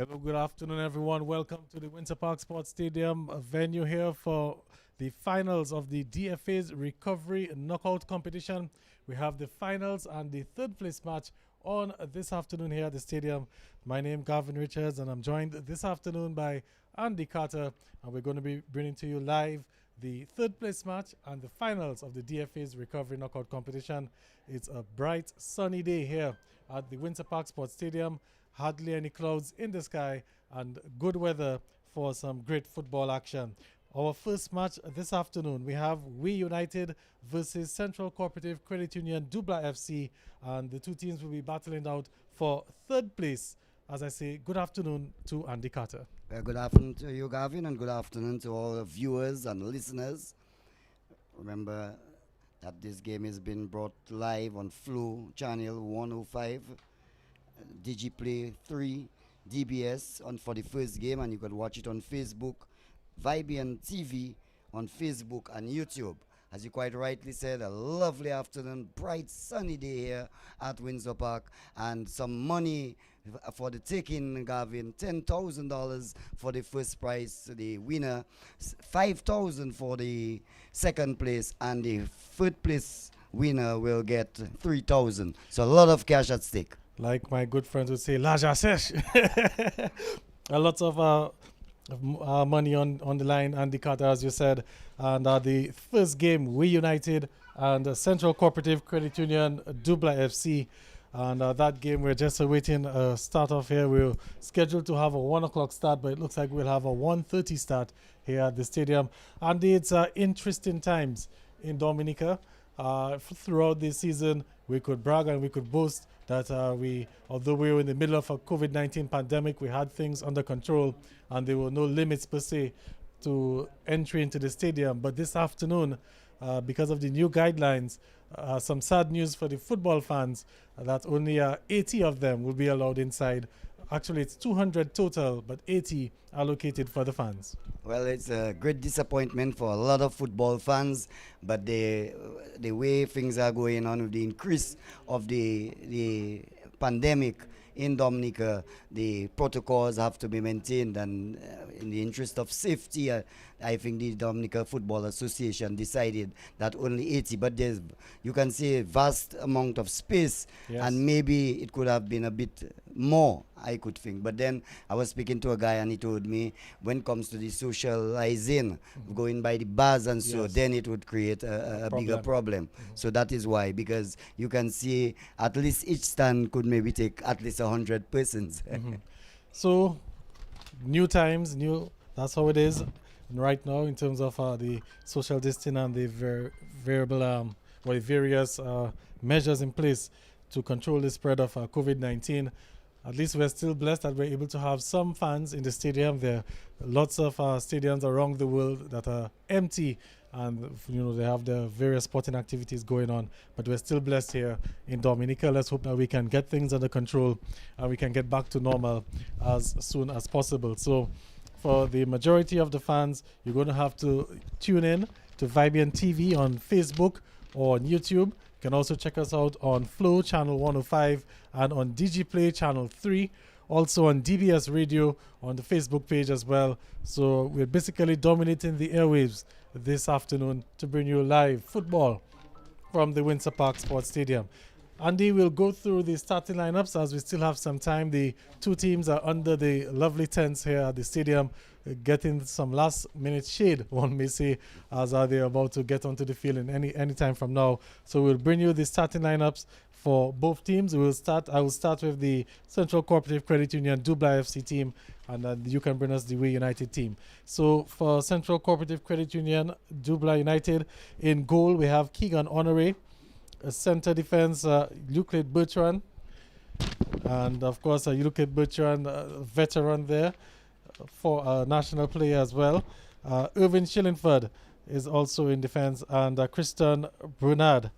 Hello, good afternoon, everyone. Welcome to the Winter Park Sports Stadium venue here for the finals of the DFA's Recovery Knockout Competition. We have the finals and the third place match on this afternoon here at the stadium. My name is Gavin Richards, and I'm joined this afternoon by Andy Carter, and we're going to be bringing to you live the third place match and the finals of the DFA's Recovery Knockout Competition. It's a bright, sunny day here at the Winter Park Sports Stadium. Hardly any clouds in the sky and good weather for some great football action. Our first match this afternoon, we have We United versus Central Cooperative Credit Union Dublanc FC, and the two teams will be battling out for third place. As I say, good afternoon to Andy Carter. Good afternoon to you, Gavin, and good afternoon to all the viewers and listeners. Remember that this game has been brought live on Flow Channel 105, DigiPlay 3, DBS for the first game, and you can watch it on Facebook, Vibian TV on Facebook and YouTube. As you quite rightly said, a lovely afternoon, bright sunny day here at Windsor Park, and some money for the taking, Gavin. $10,000 for the first prize, the winner, $5,000 for the second place, and the third place winner will get $3,000. So a lot of cash at stake. Like my good friends would say, Laja Sesh. A lot of money on the line, Andy Carter, as you said. And the first game, We United and Central Cooperative Credit Union Dublanc FC. And that game, we're just awaiting a start off here. We're scheduled to have a 1 o'clock start, but it looks like we'll have a 1:30 start here at the stadium. And it's interesting times in Dominica. Throughout this season, we could brag and we could boast that although we were in the middle of a COVID-19 pandemic, we had things under control and there were no limits per se to entry into the stadium. But this afternoon, because of the new guidelines, some sad news for the football fans that only 80 of them will be allowed inside. Actually, it's 200 total, but 80 allocated for the fans. Well, it's a great disappointment for a lot of football fans, but the way things are going on with the increase of the pandemic in Dominica, the protocols have to be maintained, and in the interest of safety, I think the Dominica Football Association decided that only 80, but you can see a vast amount of space, yes. And maybe it could have been a bit more, I could think. But then I was speaking to a guy and he told me when it comes to the socializing, going by the bars and so, yes. Then it would create a bigger problem. So that is why, because you can see at least each stand could maybe take at least 100 persons. So new times, that's how it is right now in terms of the social distancing and the various measures in place to control the spread of COVID-19. At least we're still blessed that we're able to have some fans in the stadium. There are lots of stadiums around the world that are empty, and they have their various sporting activities going on. But we're still blessed here in Dominica. Let's hope that we can get things under control and we can get back to normal as soon as possible. So for the majority of the fans, you're going to have to tune in to Vibian TV on Facebook or on YouTube. You can also check us out on Flow Channel 105 and on DigiPlay Channel 3. Also on DBS Radio on the Facebook page as well. So we're basically dominating the airwaves this afternoon to bring you live football from the Windsor Park Sports Stadium. Andy will go through the starting lineups as we still have some time. The two teams are under the lovely tents here at the stadium, getting some last-minute shade, one may say, as they're about to get onto the field in any time from now. So we'll bring you the starting lineups for both teams. I will start with the Central Cooperative Credit Union Dublanc FC team, and then you can bring us the We United team. So for Central Cooperative Credit Union Dublanc United, in goal we have Keegan Honore. Center defense, Euclid Bertrand. And of course, Euclid Bertrand, veteran there, for a national player as well. Irvin Shillingford is also in defense, and Christian Brunard.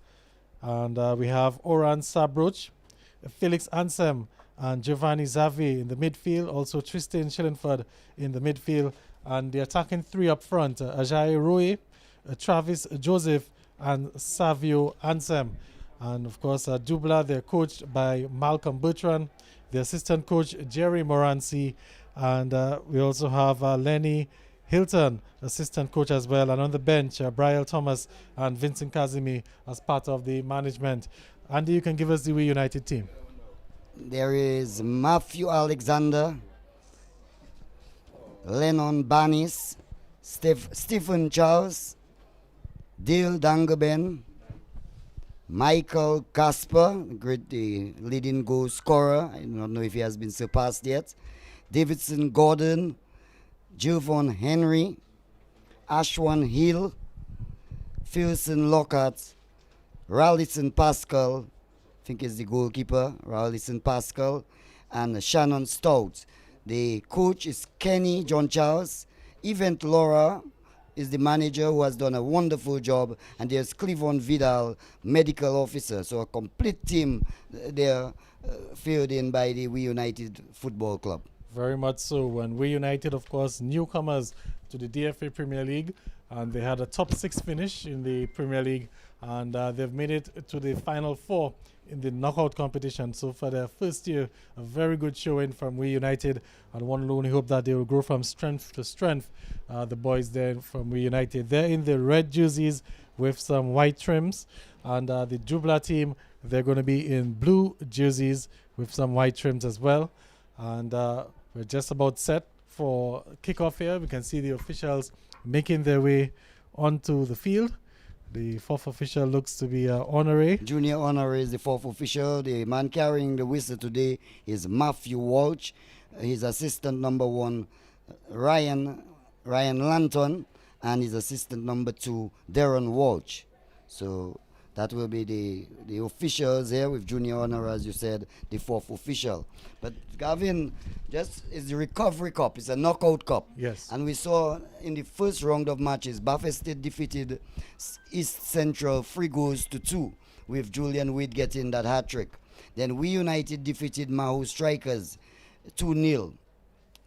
And we have Oran Sabroch, Felix Ansem, and Giovanni Zavi in the midfield. Also Tristan Shillingford in the midfield. And the attacking three up front, Ajayi Roy, Travis Joseph, and Savio Ansem. And of course, Dublanc, they're coached by Malcolm Bertrand. the assistant coach Jerry Moranci, and we also have Lenny Hilton, assistant coach as well, and on the bench Brian Thomas and Vincent Kazimi as part of the management. Andy, you can give us the We United team. There is Matthew Alexander, Lennon Banis, Stephen Charles, Dale Dangaben, Michael Casper, the leading goal scorer. I don't know if he has been surpassed yet. Davidson Gordon, Jovan Henry, Ashwan Hill, Philson Lockhart, Rallison Pascal, I think is the goalkeeper, Rallison Pascal, and Shannon Stout. The coach is Kenny John Charles. Event Laura is the manager who has done a wonderful job, and there's Cleavon Vidal, medical officer. So a complete team there filled in by the We United Football Club. Very much so. And We United, of course, newcomers to the DFA Premier League, and they had a top 6 finish in the Premier League, and they've made it to the final 4 in the knockout competition. So for their first year, a very good showing from We United, and one only hope that they will grow from strength to strength. The boys there from We United, they're in the red jerseys with some white trims, and the Dublanc team, they're going to be in blue jerseys with some white trims as well. And we're just about set for kickoff here. We can see the officials making their way onto the field. The 4th official looks to be Honore. Junior Honore is the 4th official. The man carrying the whistle today is Matthew Walsh. His assistant number 1, Ryan Lanton, and his assistant number 2, Darren Walsh. So that will be the officials here with Junior Honor, as you said, the 4th official. But Gavin, just is the Recovery Cup. It's a knockout cup. Yes. And we saw in the first round of matches, Buffett State defeated East Central 3-2 with Julian Weed getting that hat-trick. Then We United defeated Mahu Strikers 2-0.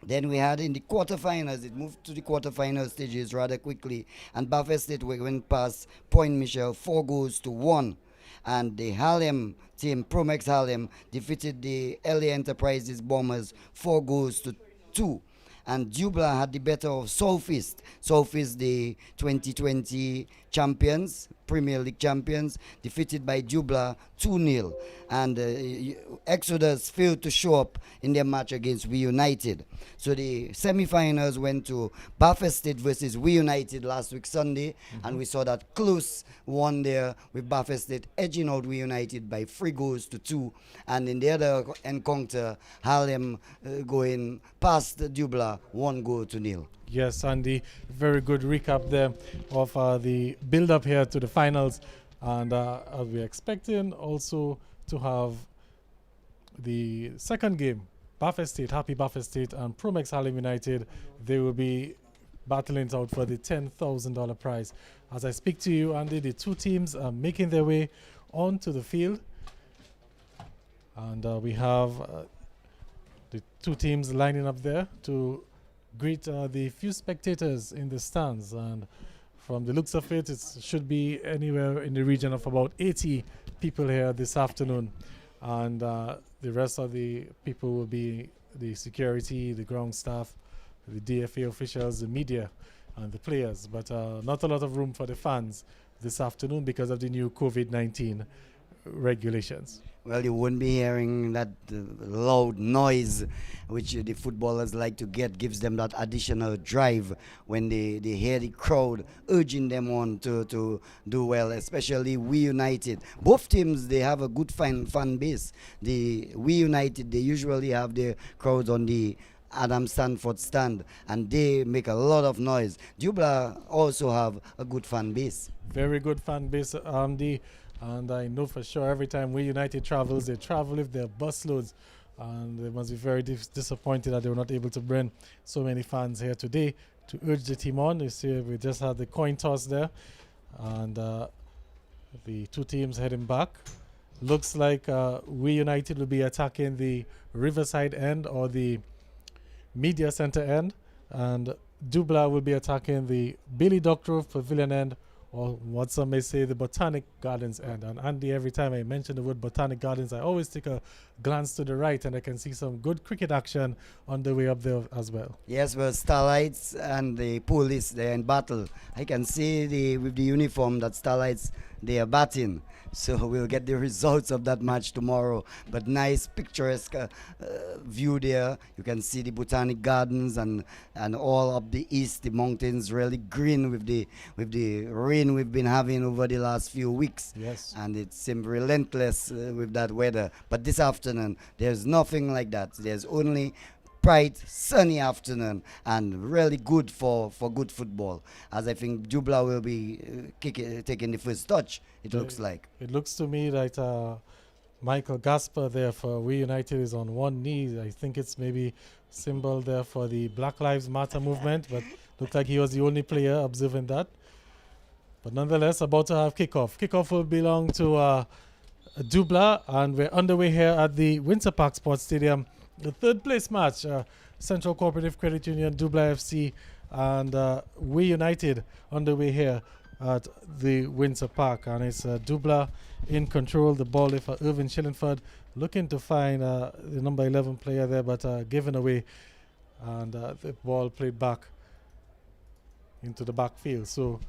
Then we had in the quarterfinals, it moved to the quarterfinal stages rather quickly, and Buffett State went past Point Michel 4-1. And the Harlem team, Promex Harlem, defeated the LA Enterprises Bombers 4-2. And Dublanc had the better of Southeast. Southeast, the 2020 champions, Premier League champions, defeated by Dublanc 2-0. And Exodus failed to show up in their match against We United. So the semi-finals went to Buffett State versus We United last week Sunday, and we saw that close one there with Buffett State edging out We United by 3-2. And in the other encounter, Harlem going past Dublanc 1-0. Yes, Andy, very good recap there of the build-up here to the finals. And we're expecting also to have the second game, Buffett State, Happy Buffett State, and Promex Harlem United. They will be battling it out for the $10,000 prize. As I speak to you, Andy, the 2 teams are making their way onto the field. And we have the 2 teams lining up there to greet the few spectators in the stands. And from the looks of it, it should be anywhere in the region of about 80 people here this afternoon. And the rest of the people will be the security, the ground staff, the DFA officials, the media, and the players. But not a lot of room for the fans this afternoon because of the new COVID-19 regulations. Well, you won't be hearing that loud noise which the footballers like to get, gives them that additional drive when they hear the crowd urging them on to do well, especially We United. Both teams, they have a good fan base. The We United, they usually have their crowds on the Adam Stanford stand, and they make a lot of noise. Dublanc also have a good fan base. Very good fan base, and I know for sure every time We United travels, they travel with their busloads, and they must be very disappointed that they were not able to bring so many fans here today to urge the team on. You see, we just had the coin toss there, and the 2 teams heading back. Looks like We United will be attacking the Riverside end or the Media Center end, and Dublanc will be attacking the Billy Doctorow Pavilion end, or what some may say the Botanic Gardens end. And Andy, every time I mention the word Botanic Gardens, I always take a glance to the right, and I can see some good cricket action on the way up there as well. Yes, well, Starlights and the Police, they're in battle. I can see with the uniform that Starlights, they are batting. So we'll get the results of that match tomorrow. But nice picturesque view there. You can see the Botanic Gardens and all up the east, the mountains really green with the rain we've been having over the last few weeks. Yes. And it seemed relentless with that weather. But this afternoon, there's nothing like that. There's only bright, sunny afternoon and really good for good football. As I think Dublanc will be taking the first touch, it looks like. It looks to me like Michael Gasper there for We United is on one knee. I think it's maybe symbol there for the Black Lives Matter movement, but looked like he was the only player observing that. But nonetheless, about to have kickoff. Kickoff will belong to Dublanc, and we're underway here at the Windsor Park Sports Stadium. The third place match, Central Cooperative Credit Union, Dublanc FC, and We United underway here at the Windsor Park. And it's Dublanc in control. The ball is for Irvin Shillingford, looking to find the number 11 player there, but given away. And the ball played back into the backfield. So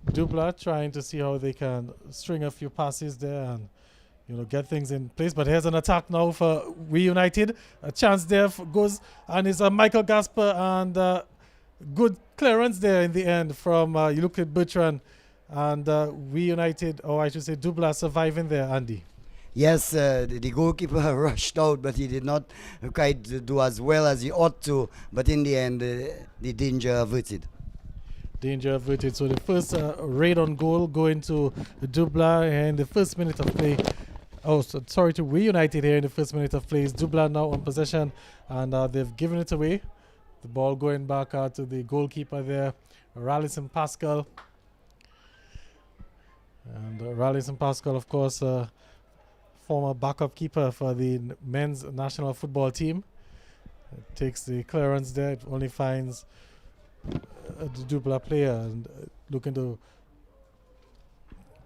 Dublanc trying to see how they can string a few passes there and get things in place. But here's an attack now for We United. A chance there goes, and it's Michael Gasper, and good clearance there in the end from, you look at Bertrand, and We United, or I should say Dublanc, surviving there, Andy. Yes, the goalkeeper rushed out, but he did not quite do as well as he ought to. But in the end, the danger averted. Danger averted. So the first raid on goal going to Dublanc in the first minute of play. To We United here in the first minute of play. Is Dublanc now on possession, and they've given it away. The ball going back to the goalkeeper there, Rallison Pascal. And Rallison Pascal, of course, former backup keeper for the men's national football team. Takes the clearance there. It only finds the Dublanc player, and looking to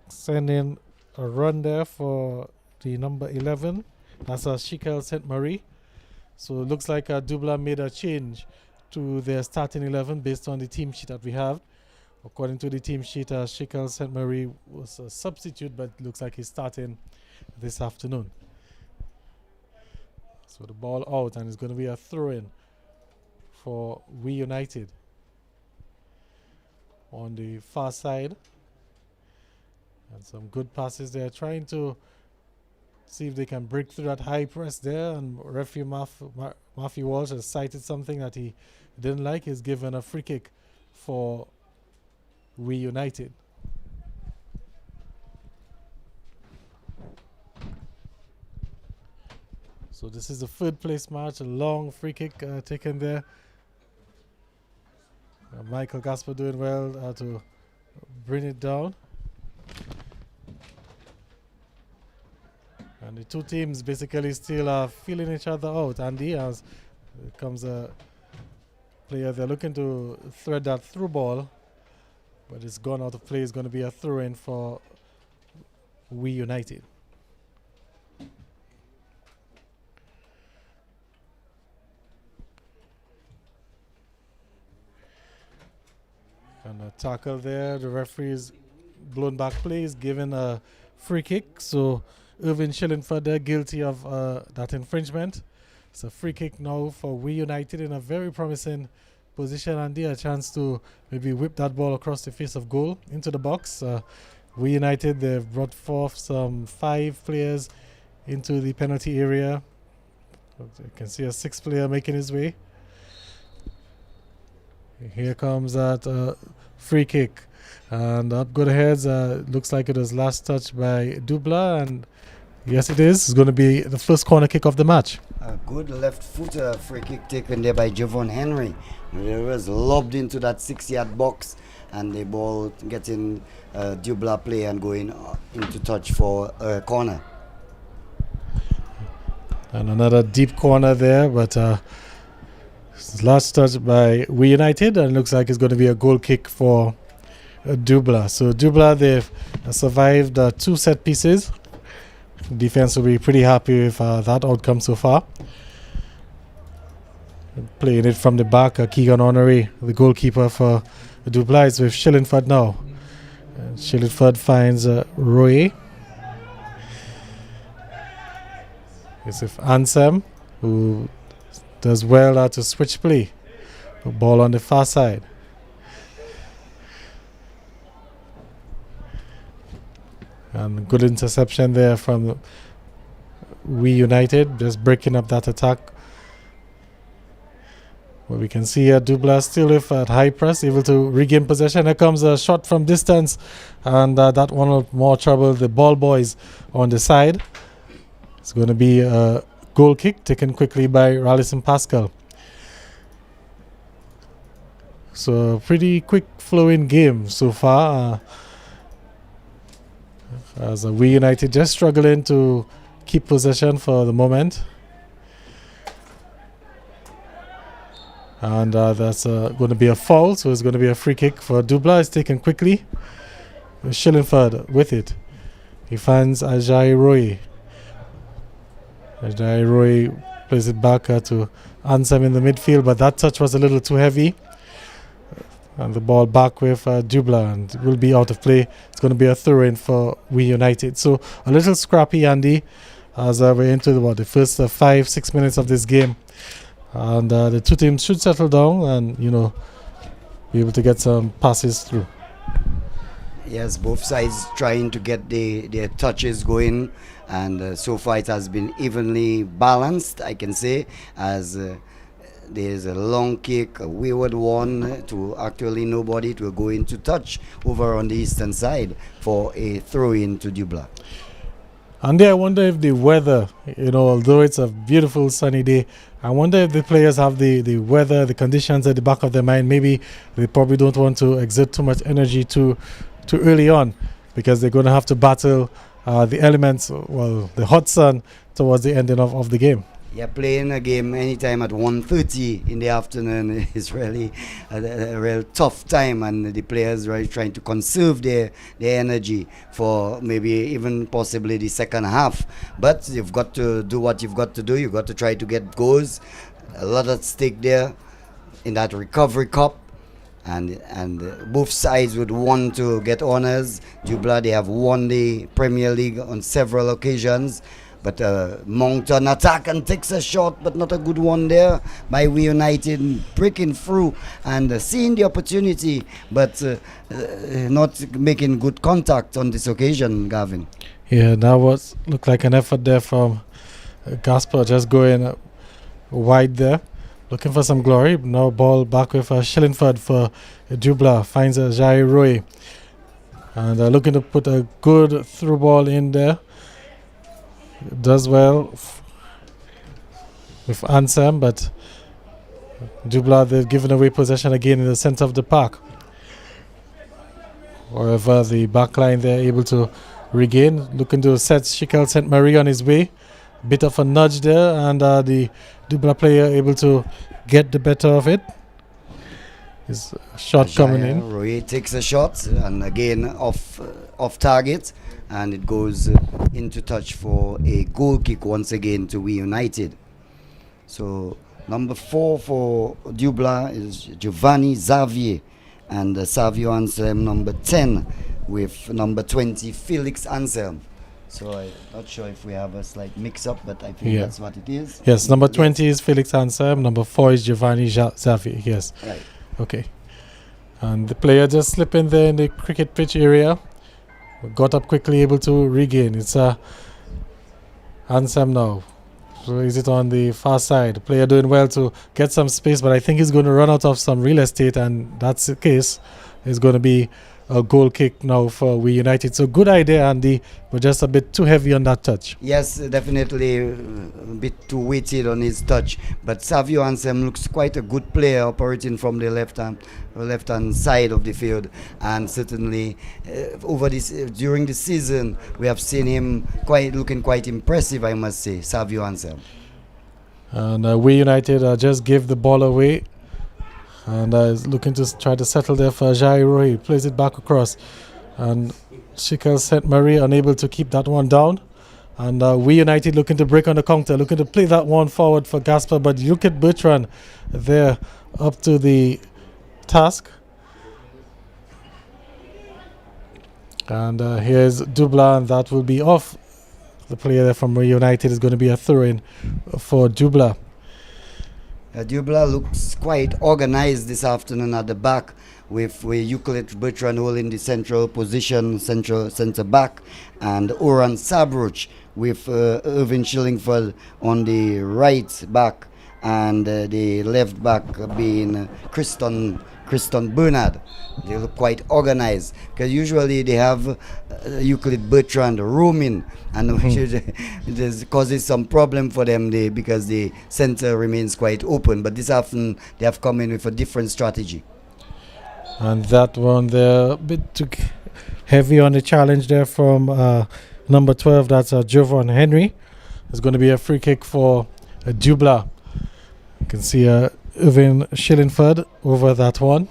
send in a run there for the number 11. That's Shikel St. Marie. So it looks like Dublanc made a change to their starting 11 based on the team sheet that we have. According to the team sheet, Shikel St. Marie was a substitute, but looks like he's starting this afternoon. So the ball out, and it's going to be a throw-in for We United on the far side. And some good passes there, trying to see if they can break through that high press there. And referee Matthew Walsh has cited something that he didn't like. He's given a free kick for We United. So this is the third place match, a long free kick taken there. Michael Gasper doing well to bring it down. And the two teams basically still feeling each other out. Andy, as comes a player, they're looking to thread that through ball, but it's gone out of play. It's going to be a throw-in for We United. And a tackle there. The referee's blown back play is given a free kick. So Irvin Shillingford there guilty of that infringement. It's a free kick now for We United in a very promising position, and a chance to maybe whip that ball across the face of goal into the box. We United, they've brought forth some 5 players into the penalty area. You can see a 6th player making his way. Here comes that free kick, and up go the heads. Looks like it was last touched by Dublanc, and yes, it is. It's going to be the first corner kick of the match. A good left footer free kick taken there by Javon Henry. It was lobbed into that 6-yard box, and the ball getting Dublanc play and going into touch for a corner. And another deep corner there, but last touch by We United, and looks like it's going to be a goal kick for Dublanc. So Dublanc, they've survived 2 set pieces. Defense will be pretty happy with that outcome so far. Playing it from the back, Keegan Honoré, the goalkeeper for Dublanc, is with Shillingford now. Shillingford finds Roy. It's with Ansem, who does well to switch play. The ball on the far side. And good interception there from We United, just breaking up that attack. Well, we can see Dublanc still with at high press, able to regain possession. Here comes a shot from distance, and that one will more trouble the ball boys on the side. It's going to be a goal kick taken quickly by Rallison Pascal. So pretty quick flowing game so far. As We United just struggling to keep possession for the moment. And that's going to be a foul, so it's going to be a free kick for Dublanc. It's taken quickly. Shillingford with it. He finds Ajay Roy. Ajay Roy plays it back to Ansem in the midfield, but that touch was a little too heavy. And the ball back with Dublanc, and it will be out of play. It's going to be a throw-in for We United. So a little scrappy, Andy, as we're into the first 5-6 minutes of this game. And the two teams should settle down and, be able to get some passes through. Yes, both sides trying to get their touches going, and so far it has been evenly balanced, I can say, as there's a long kick, a wayward one to actually nobody. It will go into touch over on the eastern side for a throw-in to Dublanc. And I wonder if the weather, although it's a beautiful sunny day, I wonder if the players have the weather, the conditions at the back of their mind. Maybe they probably don't want to exert too much energy too early on, because they're going to have to battle the elements, the hot sun towards the ending of the game. Yeah, playing a game anytime at 1:30 in the afternoon is really a real tough time, and the players are trying to conserve their energy for maybe even possibly the second half. But you've got to do what you've got to do. You've got to try to get goals. A lot at stake there in that recovery cup, and both sides would want to get honours. Dublanc, they have won the Premier League on several occasions. But Moncton attack and takes a shot, but not a good one there by We United, breaking through and seeing the opportunity, but not making good contact on this occasion, Gavin. Yeah, that looked like an effort there from Gasper, just going wide there, looking for some glory. Now ball back with Shillingford for Dublanc, finds Jai Roy, and looking to put a good through ball in there. Does well with Ansem, but Dublanc, they've given away possession again in the center of the park. However, the back line they're able to regain, looking to set Shikel St. Marie on his way. Bit of a nudge there, and the Dublanc player able to get the better of it. His shot coming in. Roy takes a shot, and again off target, and it goes into touch for a goal kick once again to We United. So number 4 for Dublanc is Giovanni Xavier, and Savio Anselm number 10 with number 20 Felix Anselm. So I'm not sure if we have a slight mix-up, but I think that's what it is. Yes, number 20 is Felix Anselm, number 4 is Giovanni Xavier, yes. Right. Okay. And the player just slipping there in the cricket pitch area. Got up quickly, able to regain. It's Ansem now. So is it on the far side? The player doing well to get some space, but I think he's going to run out of some real estate, and that's the case. It's going to be a goal kick now for We United. So good idea, Andy, but just a bit too heavy on that touch. Yes, definitely a bit too weighted on his touch. But Savio Ansem looks quite a good player operating from the left-hand side of the field, and certainly during the season we have seen him looking quite impressive, I must say, Savio Ansem. And We United just gave the ball away. And is looking to try to settle there for Jairo. He plays it back across. And Shikel St. Marie unable to keep that one down. And we United looking to break on the counter, looking to play that one forward for Gasper. But you look at Bertrand there up to the task. And here's Dublanc, that will be off. The player there from United is going to be a throw-in for Dublanc. Dublanc looks quite organized this afternoon at the back, with Euclid Bertrand holding the central position, centre back, and Oran Sabruch with Irvin Shillingford on the right back, and the left back being Kriston Bernard. They look quite organized, because usually they have Euclid Bertrand roaming, and it causes some problem for them because the center remains quite open. But this afternoon they have come in with a different strategy. And that one there, a bit too heavy on the challenge there from number 12, that's Jovan Henry. It's going to be a free kick for Dublanc. You can see Irvin Shillingford over that one.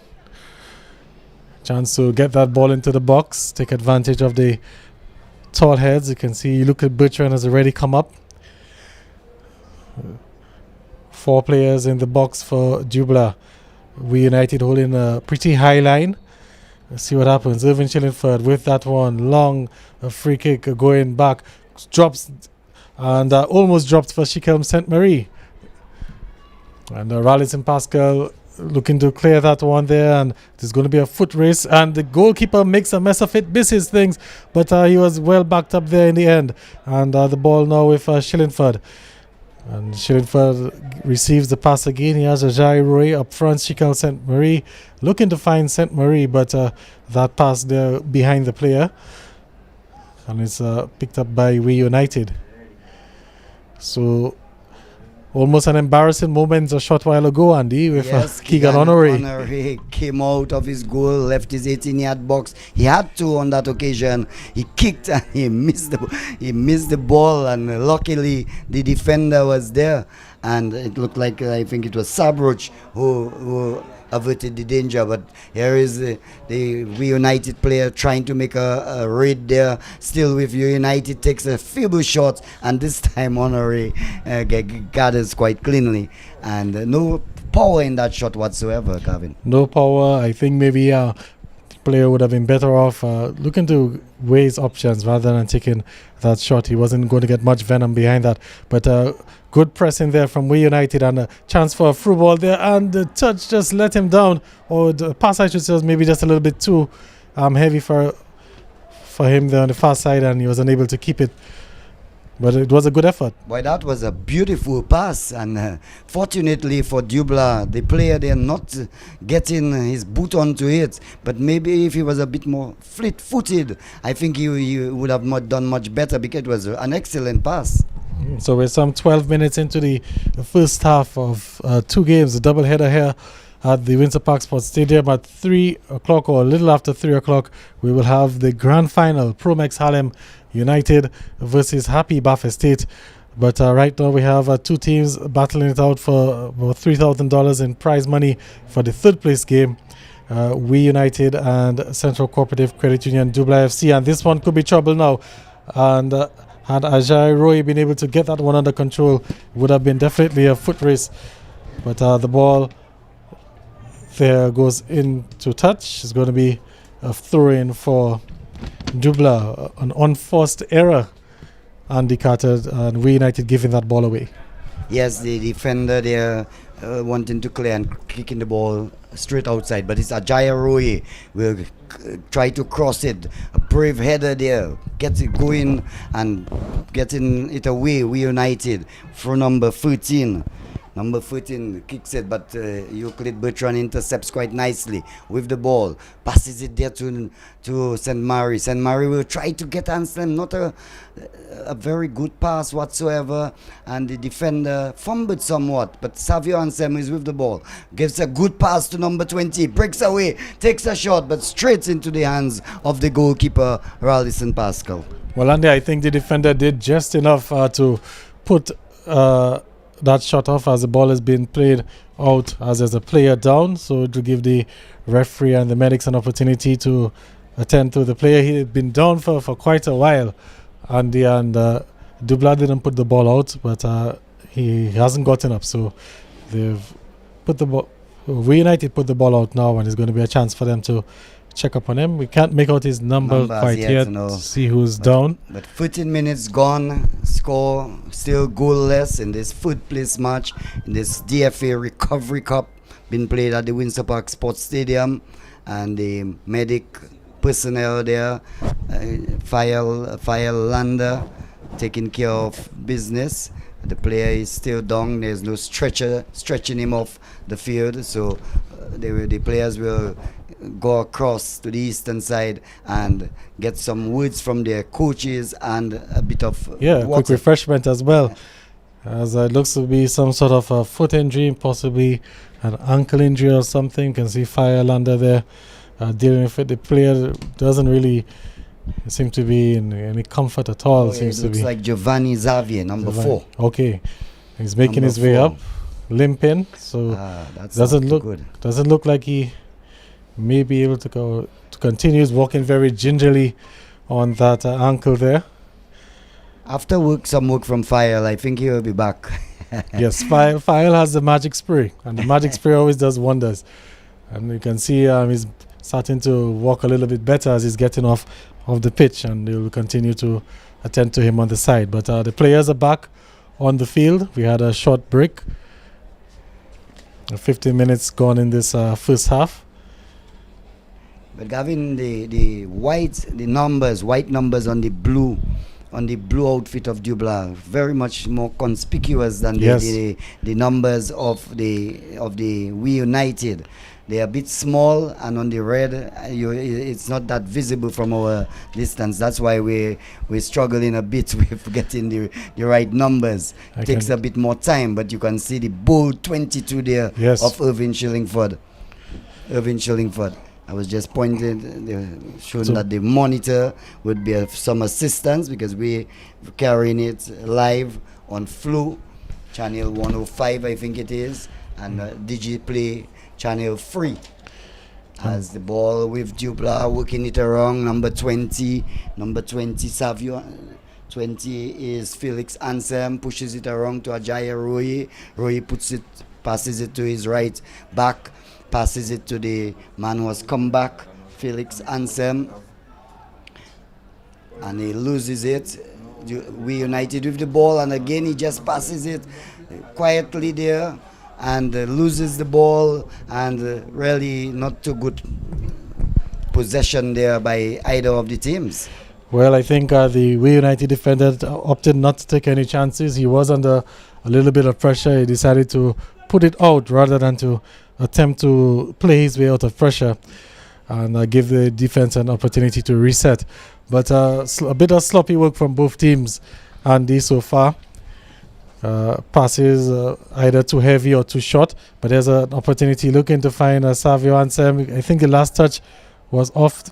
Chance to get that ball into the box, take advantage of the tall heads. You can see Euclid Bertrand has already come up. 4 players in the box for Dublanc. We United holding a pretty high line. Let's see what happens. Irvin Shillingford with that one. Long free kick going back. Drops and almost dropped for Shikelm St. Marie. And Rallison Pascal looking to clear that one there, and there's going to be a foot race, and the goalkeeper makes a mess of it, misses things, but he was well backed up there in the end. And the ball now with Shillingford. And Shillingford receives the pass again. He has Ajay Roy up front. Shikel St. Marie looking to find St. Marie, but that pass there behind the player, and it's picked up by We United. So almost an embarrassing moment a short while ago, Andy, with Keegan Honoré. Honoré came out of his goal, left his 18-yard box. He had to on that occasion. He kicked and he missed the ball, and luckily the defender was there. And it looked like, I think it was Sabruch who averted the danger. But here is the United player trying to make a raid there. Still with United, takes a feeble shot, and this time Honoré gathers quite cleanly. And no power in that shot whatsoever, Calvin. No power. I think maybe player would have been better off looking to weigh his options rather than taking that shot. He wasn't going to get much venom behind that. But good pressing there from We United, and a chance for a through ball there, and the touch just let him down, or the pass I should say was maybe just a little bit too heavy for him there on the far side, and he was unable to keep it. But it was a good effort. Boy, that was a beautiful pass, and fortunately for Dublanc, the player there not getting his boot onto it. But maybe if he was a bit more fleet-footed, I think he would have done much better, because it was an excellent pass. So we're some 12 minutes into the first half of 2 games, a double header here at the Windsor Park Sports Stadium. At 3 o'clock or a little after 3 o'clock, we will have the grand final, Promex Harlem United versus Happy Bath Estate. But right now we have 2 teams battling it out for about $3,000 in prize money for the third place game. We United and Central Cooperative Credit Union Dublanc FC, and this one could be trouble now. And had Ajay Roy been able to get that one under control, it would have been definitely a foot race. But the ball there goes into touch. It's going to be a throw-in for Dublanc, an unforced error, Andy Carter, and We United giving that ball away. Yes, the defender there wanting to clear and kicking the ball straight outside, but it's Ajay Roy will try to cross it. A brave header there, gets it going and getting it away. We United for number 13. Number 13 kicks it, but Euclid Bertrand intercepts quite nicely with the ball. Passes it there to St. Mary. St. Mary will try to get Anselm. Not a very good pass whatsoever. And the defender fumbled somewhat, but Savio Anselm is with the ball. Gives a good pass to number 20. Breaks away, takes a shot, but straight into the hands of the goalkeeper, Rallison Pascal. Well, Andy, I think the defender did just enough to put that shot off as the ball has been played out as there's a player down, so to give the referee and the medics an opportunity to attend to the player. He had been down for quite a while, and Dublanc didn't put the ball out, but he hasn't gotten up. So they've put the ball. We United put the ball out now, and it's going to be a chance for them to check up on him. We can't make out his number quite yet no. to see who's down. But 14 minutes gone, score still goalless in this fourth place match in this DFA Recovery Cup been played at the Windsor Park Sports Stadium, and the medic personnel there, fire lander, taking care of business. The player is still down. There's no stretcher stretching him off the field, so the players will go across to the eastern side and get some words from their coaches and a bit of water. Quick refreshment as well, as it looks to be some sort of a foot injury, possibly an ankle injury or something. You can see Firelander there dealing with it. The player doesn't really seem to be in any comfort at all. It looks like Giovanni Xavier, number 4. Okay, he's making his way up, limping. So that's doesn't not look good. Doesn't look like he may be able to continue. He's walking very gingerly on that ankle there. After some work from File, I think he will be back. Yes, File has the magic spray, and the magic spray always does wonders. And you can see he's starting to walk a little bit better as he's getting off the pitch, and they will continue to attend to him on the side. But the players are back on the field. We had a short break. 15 minutes gone in this first half. But Gavin, the white numbers on the blue outfit of Dublanc, very much more conspicuous than the numbers of the We United. They are a bit small, and on the red, it's not that visible from our distance. That's why we're struggling a bit with getting the right numbers. It takes a bit more time, but you can see the bold 22 there of Irving Shillingford. I was just showing that the monitor would be of some assistance, because we're carrying it live on Flu, channel 105, I think it is, and DigiPlay channel 3. Has the ball with Dublanc, working it around, number 20 Savio. 20 is Felix Ansem, pushes it around to Ajaya Roy. Roy passes it to his right back, passes it to the man who has come back, Felix Ansem, and he loses it. We United with the ball, and again he just passes it quietly there and loses the ball, and really not too good possession there by either of the teams. Well, I think the We United defender opted not to take any chances. He was under a little bit of pressure. He decided to put it out rather than to attempt to play his way out of pressure and give the defense an opportunity to reset. But a bit of sloppy work from both teams, Andy, so far. Passes either too heavy or too short, but there's an opportunity looking to find Savio Ansem. I think the last touch was off.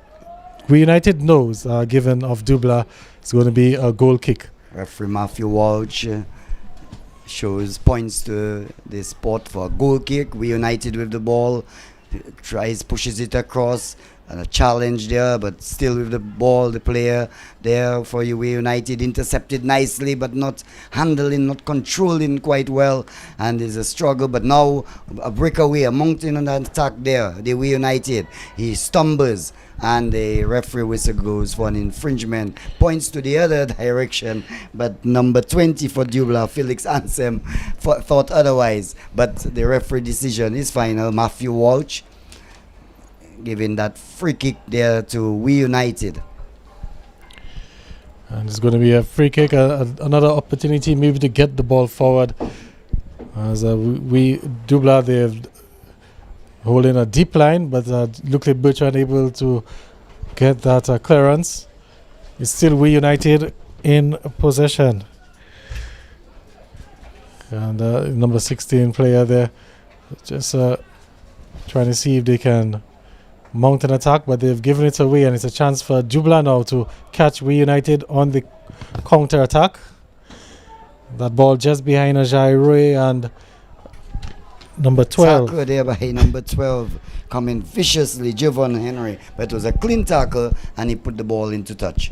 We United knows, given of Dublanc, it's going to be a goal kick. Referee Matthew Walsh points to the spot for a goal kick. We United with the ball, pushes it across, and a challenge there, but still with the ball, the player there for We United intercepted nicely, but not handling, not controlling quite well, and there's a struggle. But now a breakaway, a mountain on the attack there, the We United. He stumbles, and the referee whistle goes for an infringement, points to the other direction, but number 20 for Dublanc, Felix Ansem, thought otherwise. But the referee decision is final. Matthew Walsh giving that free kick there to We United. And it's going to be a free kick, another opportunity maybe to get the ball forward. As Dublanc, they're holding a deep line, but look like Bertrand able to get that clearance. It's still We United in possession. And number 16 player there, just trying to see if they can mount an attack, but they've given it away, and it's a chance for Dublanc now to catch We United on the counter attack. That ball just behind Ajay Roy and number 12. Tackle there by number 12, coming viciously, Javon Henry, but it was a clean tackle, and he put the ball into touch.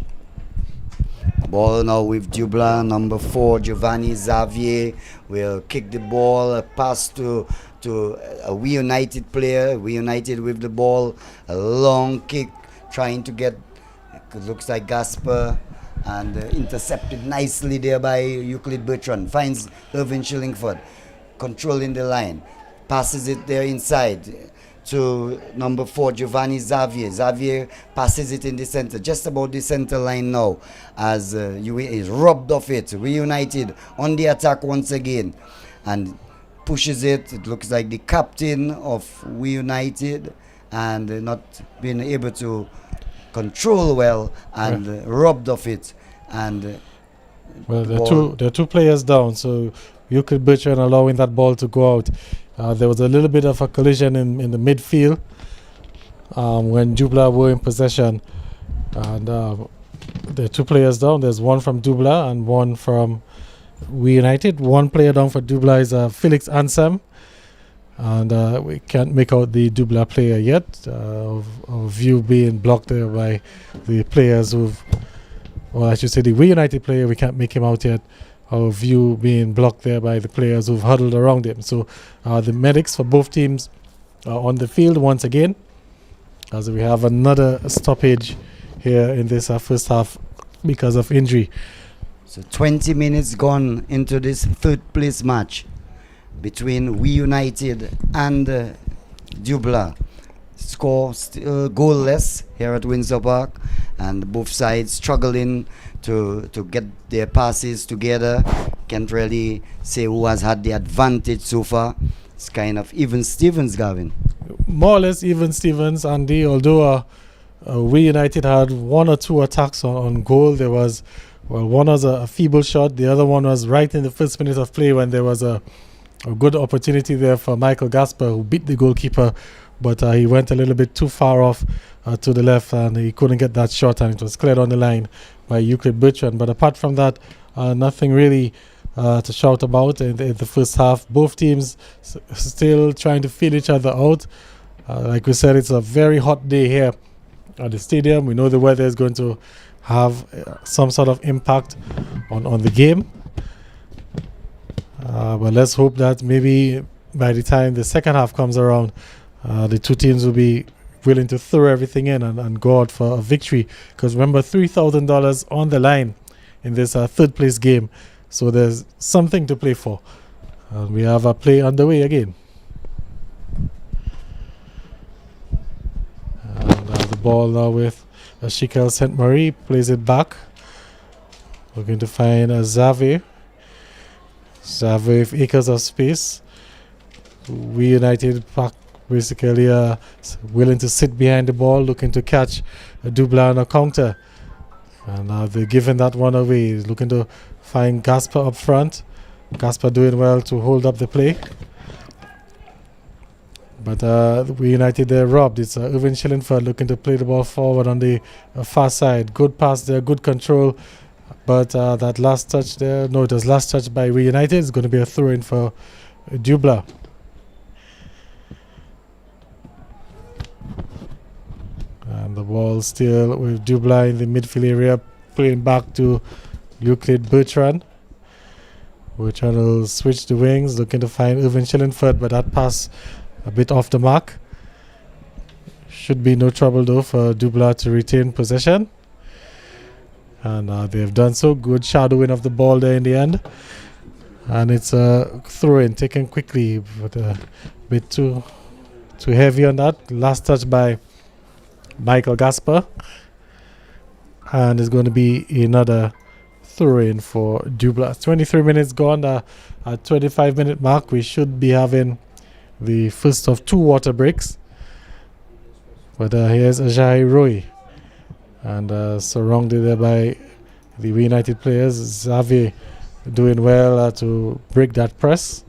The Ball now with Dublanc, number 4, Giovanni Xavier will kick the ball, a pass to a We United player. We United with the ball, a long kick, trying to get, it looks like Gasper, and intercepted nicely there by Euclid Bertrand. Finds Irvin Shillingford, controlling the line, passes it there inside to number 4, Giovanni Xavier. Xavier passes it in the center, just about the center line now, as is robbed of it. Reunited on the attack once again, and pushes it. It looks like the captain of Reunited, and not being able to control well, and robbed of it. And well, there are two players down, so Euclid Bertrand allowing that ball to go out. There was a little bit of a collision in the midfield when Dublanc were in possession. And there are two players down. There's one from Dublanc and one from We United. One player down for Dublanc is Felix Ansem. And we can't make out the Dublanc player yet. Our view being blocked there by the players well, I should say the We United player, we can't make him out yet. Our view being blocked there by the players who've huddled around him. So the medics for both teams are on the field once again, as we have another stoppage here in this first half because of injury. So 20 minutes gone into this third place match between We United and Dublanc. Score still goalless here at Windsor Park, and both sides struggling to get their passes together. Can't really say who has had the advantage so far. It's kind of even Stevens, Gavin. More or less even Stevens, Andy, although We United had one or two attacks on goal. There was, one was a feeble shot, the other one was right in the first minute of play when there was a good opportunity there for Michael Gasper, who beat the goalkeeper, but he went a little bit too far off to the left, and he couldn't get that shot, and it was cleared on the line by Euclid Bertrand. But apart from that, nothing really to shout about in the first half. Both teams still trying to feel each other out. Like we said, it's a very hot day here at the stadium. We know the weather is going to have some sort of impact on the game. But let's hope that maybe by the time the second half comes around, the two teams will be willing to throw everything in and go out for a victory. Because remember, $3,000 on the line in this third place game. So there's something to play for. We have a play underway again. And the ball now with Shikel St. Marie, plays it back. Looking to find Xavier. Xavier with acres of space. We United back basically willing to sit behind the ball, looking to catch a Dublanc on a counter. And now they're giving that one away. He's looking to find Gasper up front. Gasper doing well to hold up the play. But We United there robbed. It's Irvin Shillingford looking to play the ball forward on the far side. Good pass there, good control. But that last touch there, it was last touch by We United. It's going to be a throw-in for Dublanc. And the ball still with Dublanc in the midfield area, playing back to Euclid Bertrand. Bertrand will switch the wings, looking to find Irvin Shillingford, but that pass a bit off the mark. Should be no trouble though for Dublanc to retain possession. And they have done so. Good shadowing of the ball there in the end. And it's a throw-in taken quickly, but a bit too heavy on that. Last touch by Michael Gasper. And it's going to be another throw-in for Dublanc. 23 minutes gone. At 25-minute mark, we should be having the first of two water breaks. But here's Ajayi Roy. And surrounded there by the United players. Xavier doing well to break that press.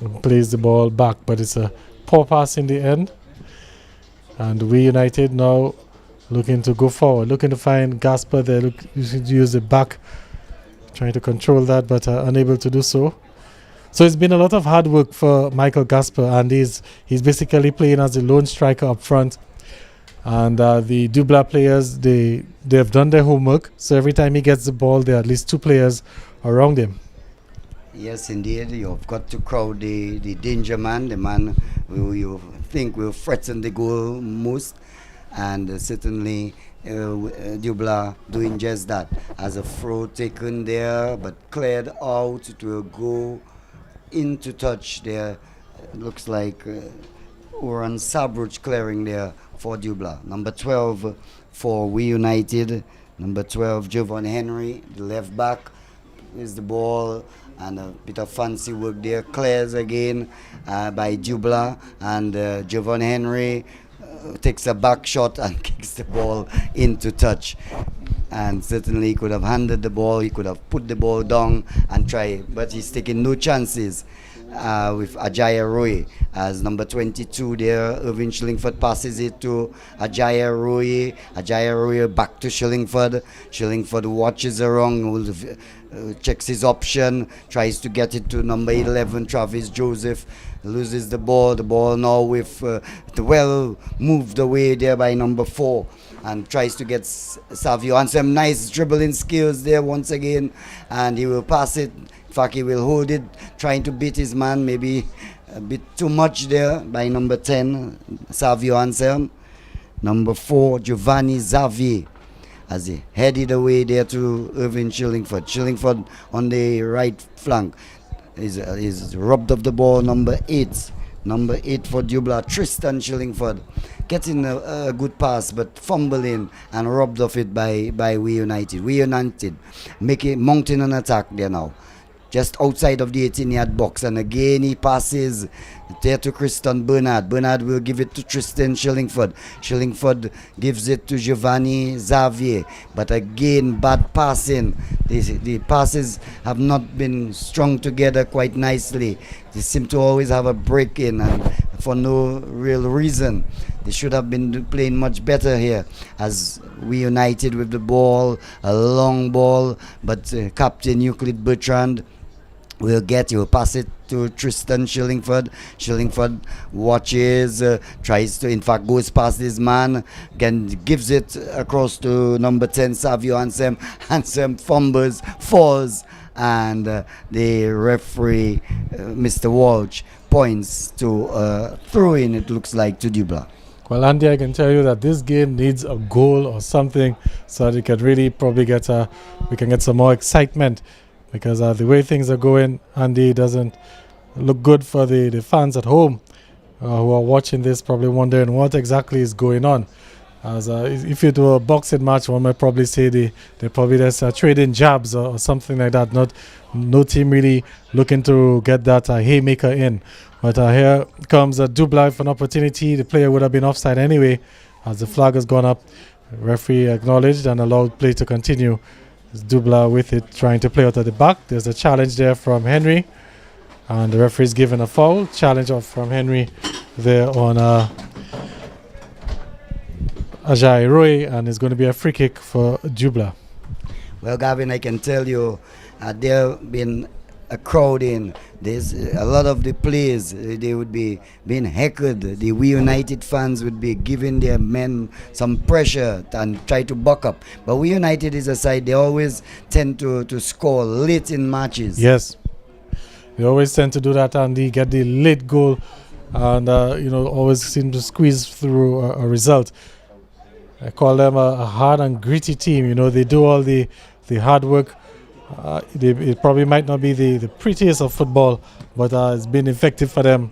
And plays the ball back, but it's a poor pass in the end. And We United now looking to go forward, looking to find Gasper there, use the back, trying to control that, but unable to do so. So it's been a lot of hard work for Michael Gasper, and he's basically playing as the lone striker up front. And the Dublanc players, they've done their homework. So every time he gets the ball, there are at least two players around him. Yes, indeed. You've got to crowd the danger man, the man who you think will threaten the goal most. And certainly Dublanc doing just that. As a throw taken there, but cleared out, it will go into touch there. Looks like Oran Sabruch clearing there for Dublanc. Number 12 for We United. Number 12, Jovan Henry, the left back. Is the ball and a bit of fancy work there. Clears again by Dublanc, and Jovan Henry takes a back shot and kicks the ball into touch. And certainly he could have handed the ball, he could have put the ball down and try, but he's taking no chances with Ajaya Roy. As number 22 there, Irvin Shillingford passes it to Ajaya Roy. Ajaya Roy back to Shillingford. Shillingford watches around, checks his option, tries to get it to number 11, Travis Joseph. Loses the ball now with well moved away there by number 4, and tries to get Savio on some nice dribbling skills there once again, and he will pass it. In fact, he will hold it, trying to beat his man, maybe a bit too much there by number 10, Savio Anselm. Number 4, Giovanni Xavier, as he headed away there to Irvin Shillingford. Shillingford on the right flank is robbed of the ball. Number 8 for Dublanc, Tristan Shillingford, getting a good pass but fumbling and robbed of it by We United. We United mounting an attack there now, just outside of the 18-yard box, and again he passes there to Christian Bernard. Bernard will give it to Tristan Shillingford. Shillingford gives it to Giovanni Xavier, but again bad passing. The passes have not been strung together quite nicely. They seem to always have a break in, and for no real reason. They should have been playing much better here, as We United with the ball, a long ball, but Captain Euclid Bertrand will pass it to Tristan Shillingford. Shillingford watches, tries to, in fact, goes past his man, again gives it across to number 10, Savio Anselm. Anselm fumbles, falls, and the referee, Mr. Walsh, points to throw in, it looks like, to Dublanc. Well, Andy, I can tell you that this game needs a goal or something so that it can really probably we can get some more excitement, because the way things are going, Andy, doesn't look good for the fans at home who are watching this, probably wondering what exactly is going on. As if it were a boxing match, one might probably say they probably just trading jabs or something like that. No team really looking to get that haymaker in. But here comes Dublanc for an opportunity. The player would have been offside anyway, as the flag has gone up. The referee acknowledged and allowed play to continue. It's Dublanc with it, trying to play out at the back. There's a challenge there from Henry, and the referee's given a foul. Challenge from Henry there on Ajay Roy, and it's going to be a free kick for Dublanc. Well, Gavin, I can tell you there been a crowd in. There's a lot of the players, they would be being heckled. The We United fans would be giving their men some pressure and try to buck up. But We United is a side, they always tend to score late in matches. Yes, they always tend to do that, and they get the late goal, and always seem to squeeze through a result. I call them a hard and gritty team. They do all the hard work. It probably might not be the prettiest of football, but it's been effective for them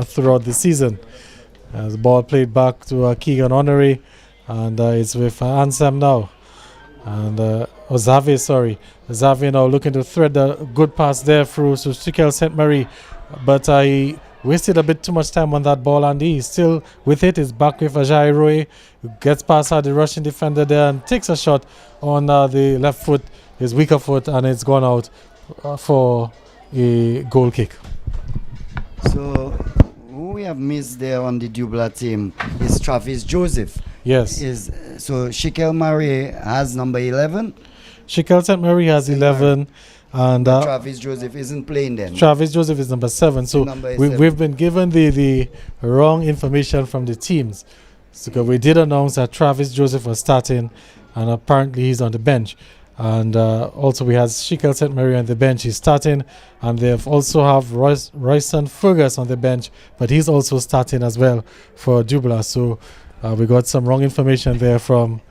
throughout the season. The ball played back to Keegan Honoré, and it's with Ansem now. And Xavier now looking to thread a good pass there through to Sikel St. Marie, but he wasted a bit too much time on that ball, and he's still with it. He's back with Ajay Roy, who gets past the Russian defender there and takes a shot on the left foot, his weaker foot, and it's gone out for a goal kick. So who we have missed there on the Dublanc team is Travis Joseph. Yes. So Sikel Marie has number 11. Sikel St. Marie has 11. And Travis Joseph isn't playing then. Travis Joseph is number 7. So we've been given the wrong information from the teams. So we did announce that Travis Joseph was starting, and apparently he's on the bench. And also we had Shikel St. Mary on the bench. He's starting, and they also have Royston Fergus on the bench, but he's also starting as well for Dublanc. So we got some wrong information there from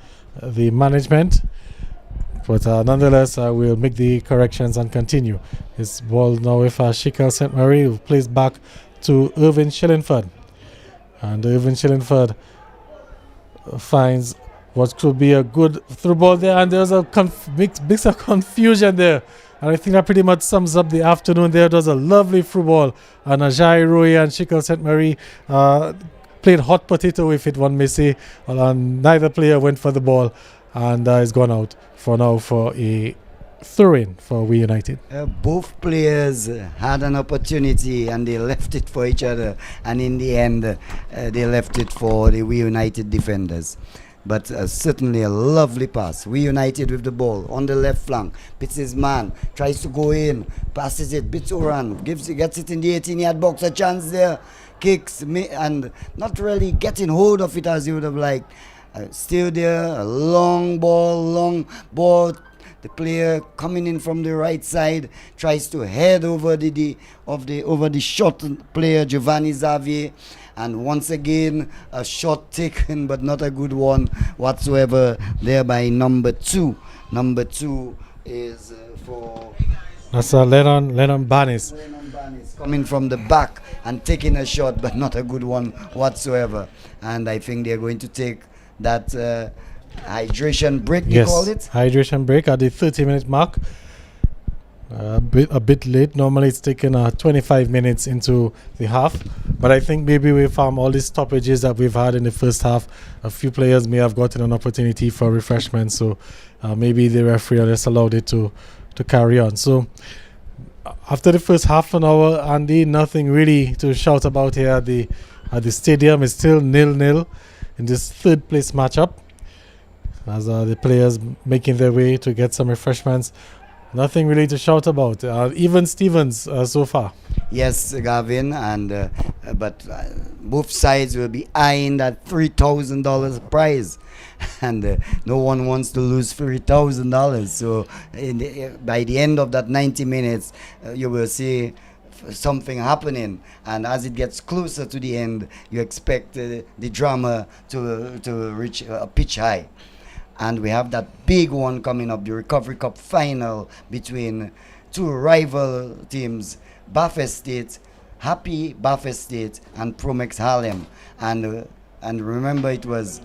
the management. But nonetheless, we'll make the corrections and continue. This ball now with Shikel St. Mary, who plays back to Irvin Shillingford. And Irvin Shillingford finds what could be a good through ball there, and there's a mix of confusion there. And I think that pretty much sums up the afternoon there. It was a lovely through ball, and Ajay Roy and Shikel St. Mary played hot potato with it, one may say. Neither player went for the ball, and it's gone out for now for a throw-in for We United. Both players had an opportunity and they left it for each other, and in the end they left it for the We United defenders. But certainly a lovely pass. We United with the ball on the left flank. Pits his man, tries to go in, passes it, Bitsuran gets it in the 18-yard box, a chance there, kicks, and not really getting hold of it as you would have liked. Still there, a long ball. The player coming in from the right side tries to head over the short player Giovanni Xavier, and once again a shot taken, but not a good one whatsoever there by number 2. Number 2 is for that's Lennon Barnes. Coming from the back and taking a shot, but not a good one whatsoever. And I think they're going to take that hydration break, yes, call it? Hydration break at the 30-minute mark. A bit late. Normally it's taken 25 minutes into the half. But I think maybe with all these stoppages that we've had in the first half, a few players may have gotten an opportunity for refreshment. So maybe the referee just allowed it to carry on. So after the first half an hour, Andy, nothing really to shout about here at the stadium. It's still 0-0 in this third place matchup, as the players making their way to get some refreshments. Nothing really to shout about. Even Stevens so far. Yes, Gavin, and but both sides will be eyeing that $3,000 prize, and no one wants to lose $3,000. So by the end of that 90 minutes, you will see something happening, and as it gets closer to the end, you expect the drama to reach a pitch high. And we have that big one coming up, the Recovery Cup final between two rival teams, Buffet State, Happy Buffet State, and Promex Harlem. And remember, it was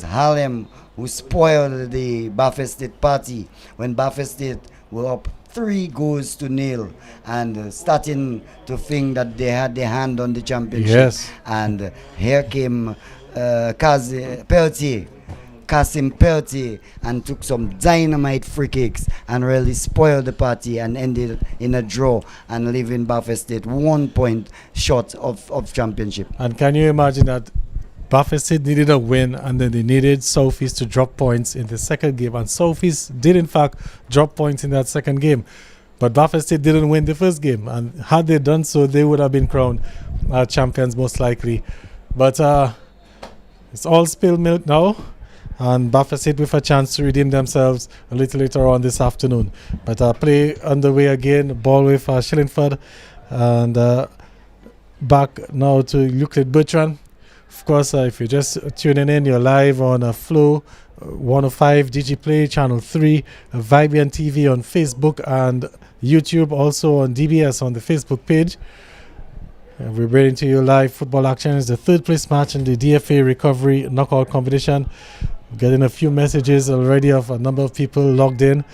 Harlem who spoiled the Buffet State party when Buffet State were up 3-0 and starting to think that they had their hand on the championship. Yes. And here came Kasim Peltier and took some dynamite free kicks and really spoiled the party and ended in a draw and leaving Buffet State 1 point short of championship. And can you imagine that Buffet State needed a win, and then they needed Southeast to drop points in the second game, and Southeast did in fact drop points in that second game, but Buffet State didn't win the first game, and had they done so, they would have been crowned champions most likely. But it's all spilled milk now, and Buffet State with a chance to redeem themselves a little later on this afternoon. But play underway again, ball with Shillingford, and back now to Euclid Bertrand. Of course, if you're just tuning in, you're live on Flow 105 DigiPlay Channel 3, Vibian TV on Facebook and YouTube, also on DBS on the Facebook page. We're bringing to you live football action. It's the third place match in the DFA recovery knockout competition. We're getting a few messages already of a number of people logged in.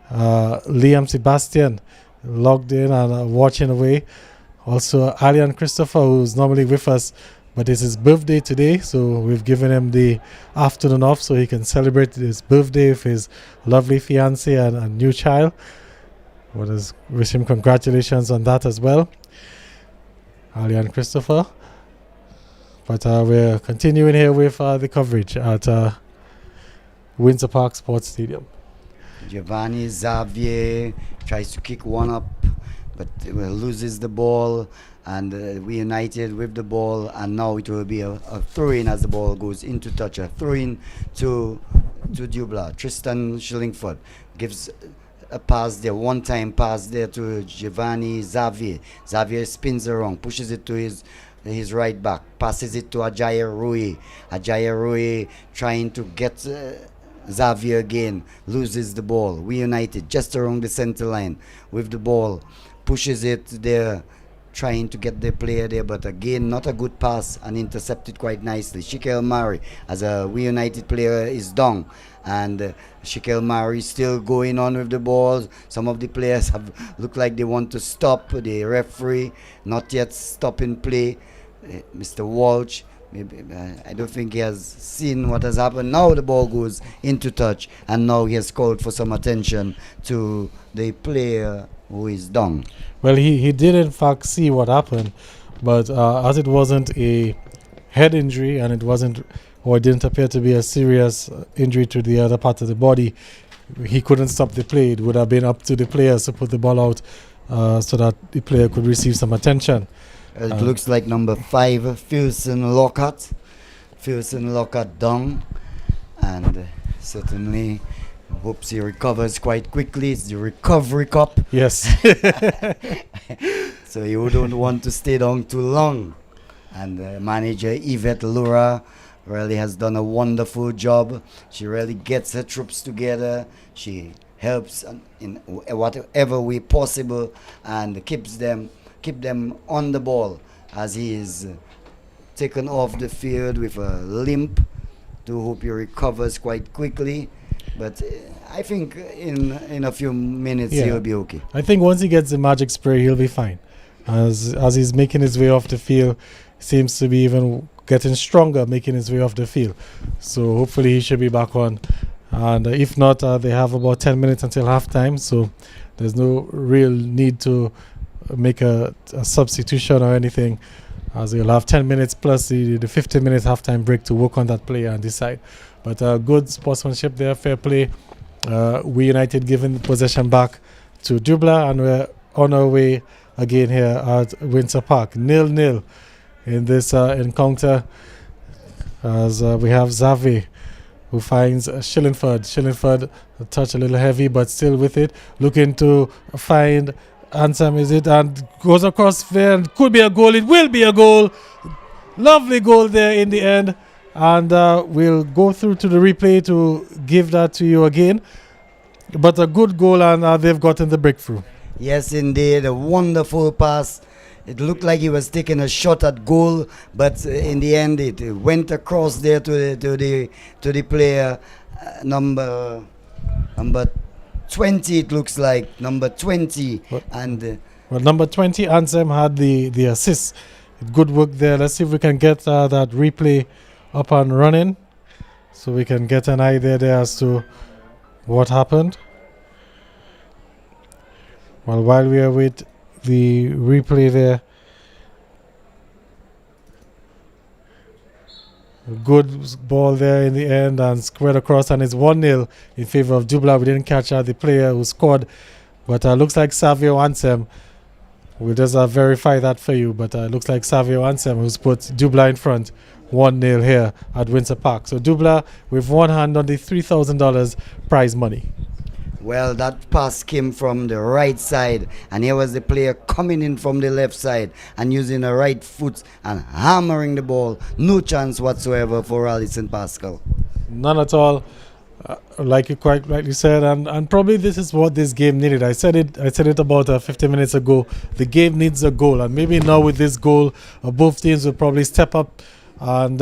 Liam Sebastian logged in and watching away. Also, Alian Christopher, who's normally with us, but it's his birthday today, so we've given him the afternoon off so he can celebrate his birthday with his lovely fiancée and a new child. Wish him congratulations on that as well, Ali and Christopher. But we're continuing here with the coverage at Windsor Park Sports Stadium. Giovanni Xavier tries to kick one up, but loses the ball. and we United with the ball, and now it will be a throw-in as the ball goes into touch. A throw-in to Dublanc. Tristan Shillingford gives a pass there, one-time pass there to Giovanni Xavier. Xavier spins around, pushes it to his right back, passes it to Ajayi Rui. Ajayi Rui trying to get Xavier again, loses the ball. We United just around the center line with the ball, pushes it there, trying to get the player there, but again not a good pass and intercepted quite nicely. Shikel Mari, as a We United player, is down, and Shikel Mari still going on with the ball. Some of the players have looked like they want to stop. The referee not yet stopping play. Mr. Walsh, maybe, I don't think he has seen what has happened. Now the ball goes into touch, and now he has called for some attention to the player who is down. Well, he did in fact see what happened, but as it wasn't a head injury and it didn't appear to be a serious injury to the other part of the body, he couldn't stop the play. It would have been up to the players to put the ball out so that the player could receive some attention. It looks like number 5, Filson Lockhart. Filson Lockhart down, and certainly hopes he recovers quite quickly. It's the recovery cup. Yes. So you don't want to stay down too long. And manager Yvette Lura really has done a wonderful job. She really gets her troops together. She helps in whatever way possible and keep them on the ball, as he is taken off the field with a limp. To hope he recovers quite quickly. But I think in a few minutes he'll be okay. I think once he gets the magic spray, he'll be fine. As he's making his way off the field, seems to be even getting stronger, making his way off the field. So hopefully he should be back on. And if not, they have about 10 minutes until halftime. So there's no real need to make a substitution or anything, as you'll have 10 minutes plus the 15-minute halftime break to work on that player and decide. But good sportsmanship there, fair play. We United giving the possession back to Dublanc, and we're on our way again here at Windsor Park. 0-0 in this encounter, as we have Xavier, who finds Shillingford. Shillingford a touch a little heavy, but still with it, looking to find Ansem, is it, and goes across there, and could be a goal. It will be a goal. Lovely goal there in the end. And we'll go through to the replay to give that to you again. But a good goal, and they've gotten the breakthrough. Yes, indeed. A wonderful pass. It looked like he was taking a shot at goal, but in the end it went across there to the player, number 20, it looks like. Number 20. Well, number 20, Ansem, had the assist. Good work there. Let's see if we can get that replay up and running, so we can get an idea there as to what happened. Well, while we are with the replay there, good ball there in the end and squared across, and it's 1-0 in favor of Dublanc. We didn't catch the player who scored, but looks like Savio Ansem. We'll just verify that for you, but looks like Savio Ansem who's put Dublanc in front. 1-0 here at Windsor Park. So Dublanc with one hand on the $3,000 prize money. Well, that pass came from the right side, and here was the player coming in from the left side and using the right foot and hammering the ball. No chance whatsoever for Alison Pascal. None at all, like you quite rightly said, and probably this is what this game needed. I said it about 50 minutes ago. The game needs a goal, and maybe now with this goal, both teams will probably step up and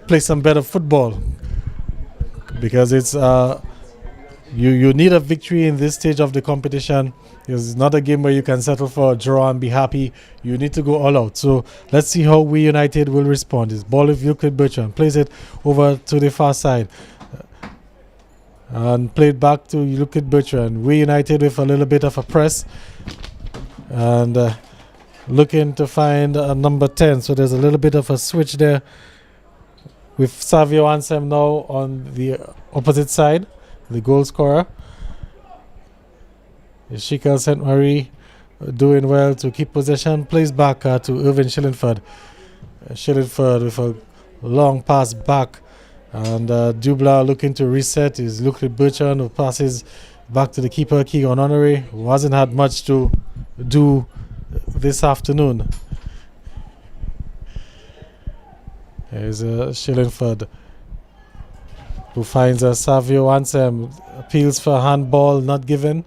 play some better football, because it's you need a victory in this stage of the competition. It's not a game where you can settle for a draw and be happy. You need to go all out. So let's see how We United will respond. This ball with Euclid Bertrand plays it over to the far side and played back to Euclid Bertrand. We United with a little bit of a press and looking to find number 10. So there's a little bit of a switch there with Savio Ansem now on the opposite side, the goal scorer. Ishika St. Marie doing well to keep possession. Plays back to Irvin Shillingford. Shillingford with a long pass back. And Dublanc looking to reset is Lucas Bertrand, who passes back to the keeper, Keegan Honoré, who hasn't had much to do this afternoon. There's Shillingford, who finds Savio Ansem, appeals for a handball, not given.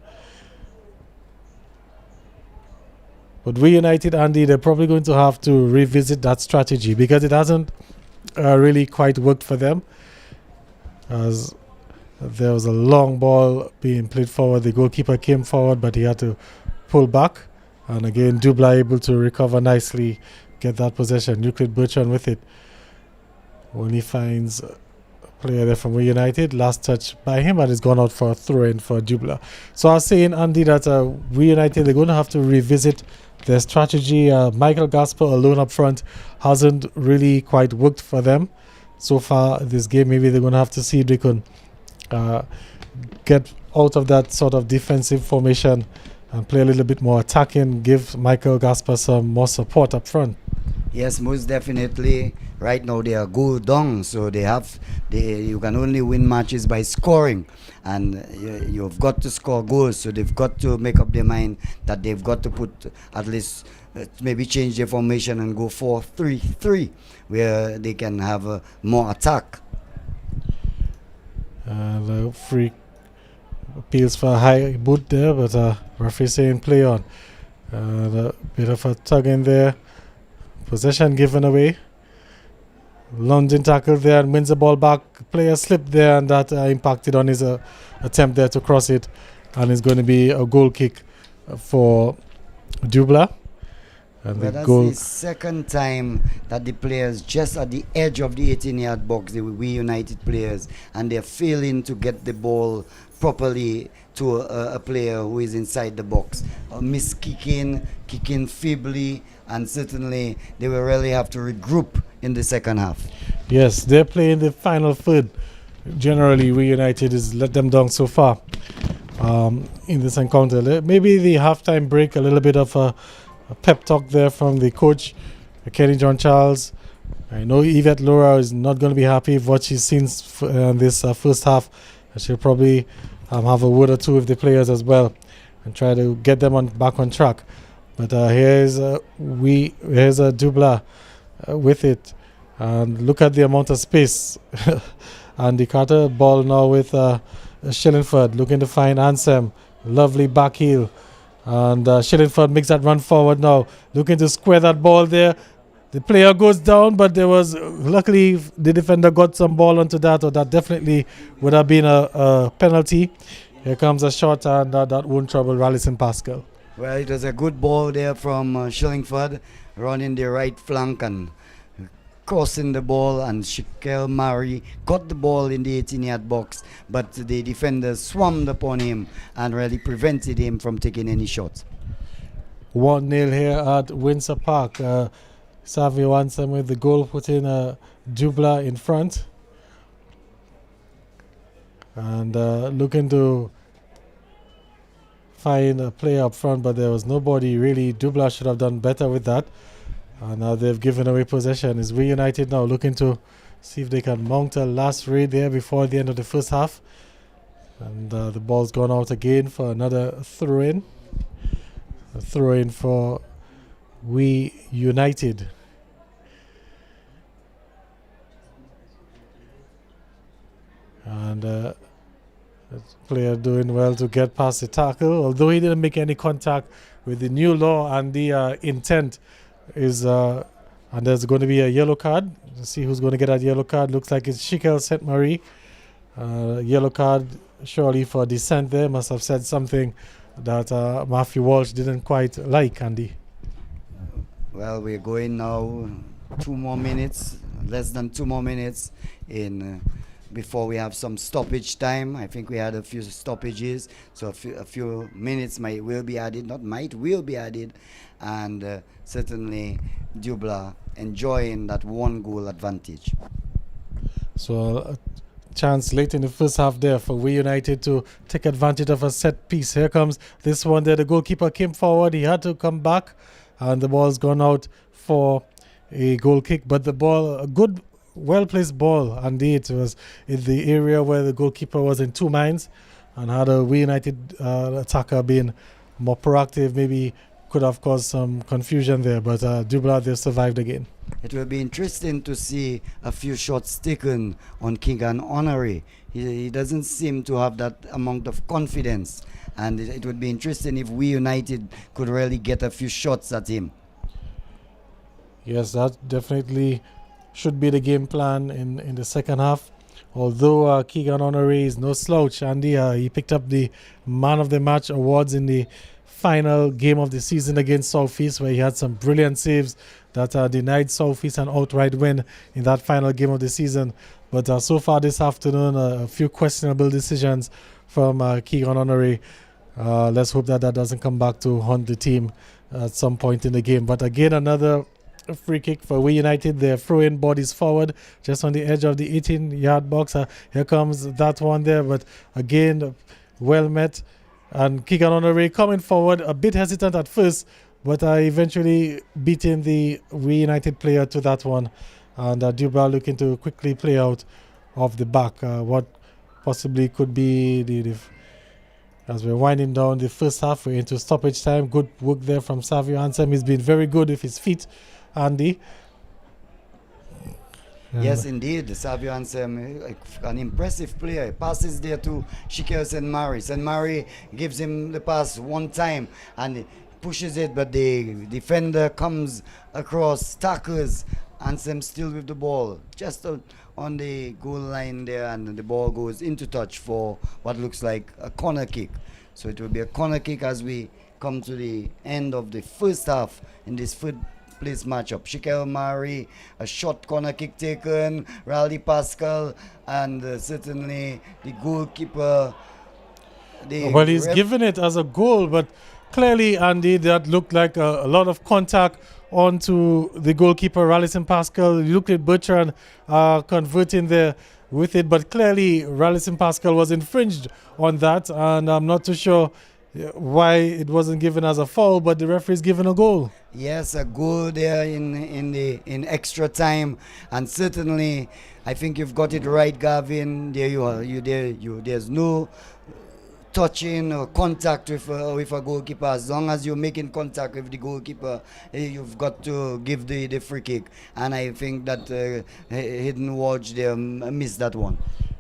But we United, Andy, they're probably going to have to revisit that strategy because it hasn't really quite worked for them. As there was a long ball being played forward, the goalkeeper came forward, but he had to pull back. And again, Dublanc able to recover nicely, get that possession. Euclid Bertrand with it. Only finds a player there from We United. Last touch by him, and it's gone out for a throw-in for Dublanc. So I was saying, Andy, that We United, they're going to have to revisit their strategy. Michael Gasper alone up front hasn't really quite worked for them so far this game. Maybe they're going to have to see if they can get out of that sort of defensive formation and play a little bit more attacking, give Michael Gasper some more support up front. Yes, most definitely. Right now they are goal down, so you can only win matches by scoring, and you've got to score goals. So they've got to make up their mind that they've got to put at least maybe change their formation and go 4-3-3, where they can have more attack. The free appeals for a high boot there, but referee saying play on. A bit of a tug in there. Possession given away. London tackle there and wins the ball back. Player slipped there, and that impacted on his attempt there to cross it. And it's going to be a goal kick for Dublanc. And well, that's the second time that the players just at the edge of the 18-yard box, the We United players, and they're failing to get the ball properly to a player who is inside the box. Kicking feebly, and certainly they will really have to regroup in the second half. Yes, they're playing the final third. Generally, We United has let them down so far in this encounter. Maybe the halftime break, a little bit of a pep talk there from the coach, Kenny John Charles. I know Yvette Laura is not going to be happy with what she's seen in this first half. She'll probably have a word or two with the players as well and try to get them back on track. But here's Dublanc with it, and look at the amount of space. And the Carter ball now with Shillingford looking to find Ansem. Lovely back heel. And Shillingford makes that run forward now, looking to square that ball there. The player goes down, but luckily the defender got some ball onto that, or that definitely would have been a penalty. Here comes a shot, and that won't trouble Rallison Pascal. Well, it was a good ball there from Shillingford, running the right flank and crossing the ball, and Shaquille Murray got the ball in the 18-yard box, but the defender swarmed upon him and really prevented him from taking any shots. 1-0 here at Windsor Park. Savio Ansem with the goal, putting Dublanc in front. And looking to find a player up front, but there was nobody really. Dublanc should have done better with that. And now they've given away possession. Is We United now looking to see if they can mount a last raid there before the end of the first half. And the ball's gone out again for another throw-in. A throw-in for We United. And the player doing well to get past the tackle, although he didn't make any contact with the new law, and the intent is and there's going to be a yellow card. Let's see who's going to get that yellow card. Looks like it's Shikel St. Marie. Yellow card surely for dissent there. Must have said something that Matthew Walsh didn't quite like, Andy. Well, we're going now 2 more minutes, less than 2 more minutes in before we have some stoppage time. I think we had a few stoppages, so a few minutes will be added, and certainly Dublanc enjoying that 1 goal advantage. So chance late in the first half there for We United to take advantage of a set piece. Here comes this one there. The goalkeeper came forward. He had to come back, and the ball's gone out for a goal kick. But the ball, a good, well-placed ball. Indeed, it was in the area where the goalkeeper was in two minds, and had a We United attacker been more proactive, maybe could have caused some confusion there. But Dublanc, they survived again. It will be interesting to see a few shots taken on Keegan Honoré. He doesn't seem to have that amount of confidence, and it would be interesting if We United could really get a few shots at him. Yes, that definitely should be the game plan in the second half. Although Keegan Honoré is no slouch, Andy, he picked up the Man of the Match awards in the final game of the season against Southeast, where he had some brilliant saves that denied Southeast an outright win in that final game of the season. But so far this afternoon, a few questionable decisions from Keegan Honoré. Let's hope that doesn't come back to haunt the team at some point in the game. But again, another free kick for We United. They're throwing bodies forward just on the edge of the 18-yard box. Here comes that one there, but again, well met. And Keegan Honoré coming forward, a bit hesitant at first, but eventually beating the We United player to that one. And Dublanc looking to quickly play out of the back. What possibly could be as we're winding down the first half, we're into stoppage time. Good work there from Savio Ansem. He's been very good with his feet, Andy. Yes, indeed. Savio Ansem, an impressive player. He passes there to Shikel St. Mary. St. Mary gives him the pass one time and pushes it, but the defender comes across, tackles. Ansem still with the ball, just on the goal line there, and the ball goes into touch for what looks like a corner kick. So it will be a corner kick as we come to the end of the first half in this place matchup. Shikel Mari, a short corner kick taken, Raleigh Pascal, and certainly the goalkeeper. Well, he's given it as a goal, but clearly, Andy, that looked like a lot of contact onto the goalkeeper, Rallyson Pascal. You looked at Bertrand converting there with it, but clearly Rallyson Pascal was infringed on that, and I'm not too sure why it wasn't given as a foul, but the referee's given a goal. Yes, a goal there in extra time, and certainly I think you've got it right, Gavin. There you are. There's no touching or contact with a goalkeeper. As long as you're making contact with the goalkeeper, you've got to give the free kick. And I think that Hidden Watch there missed that one.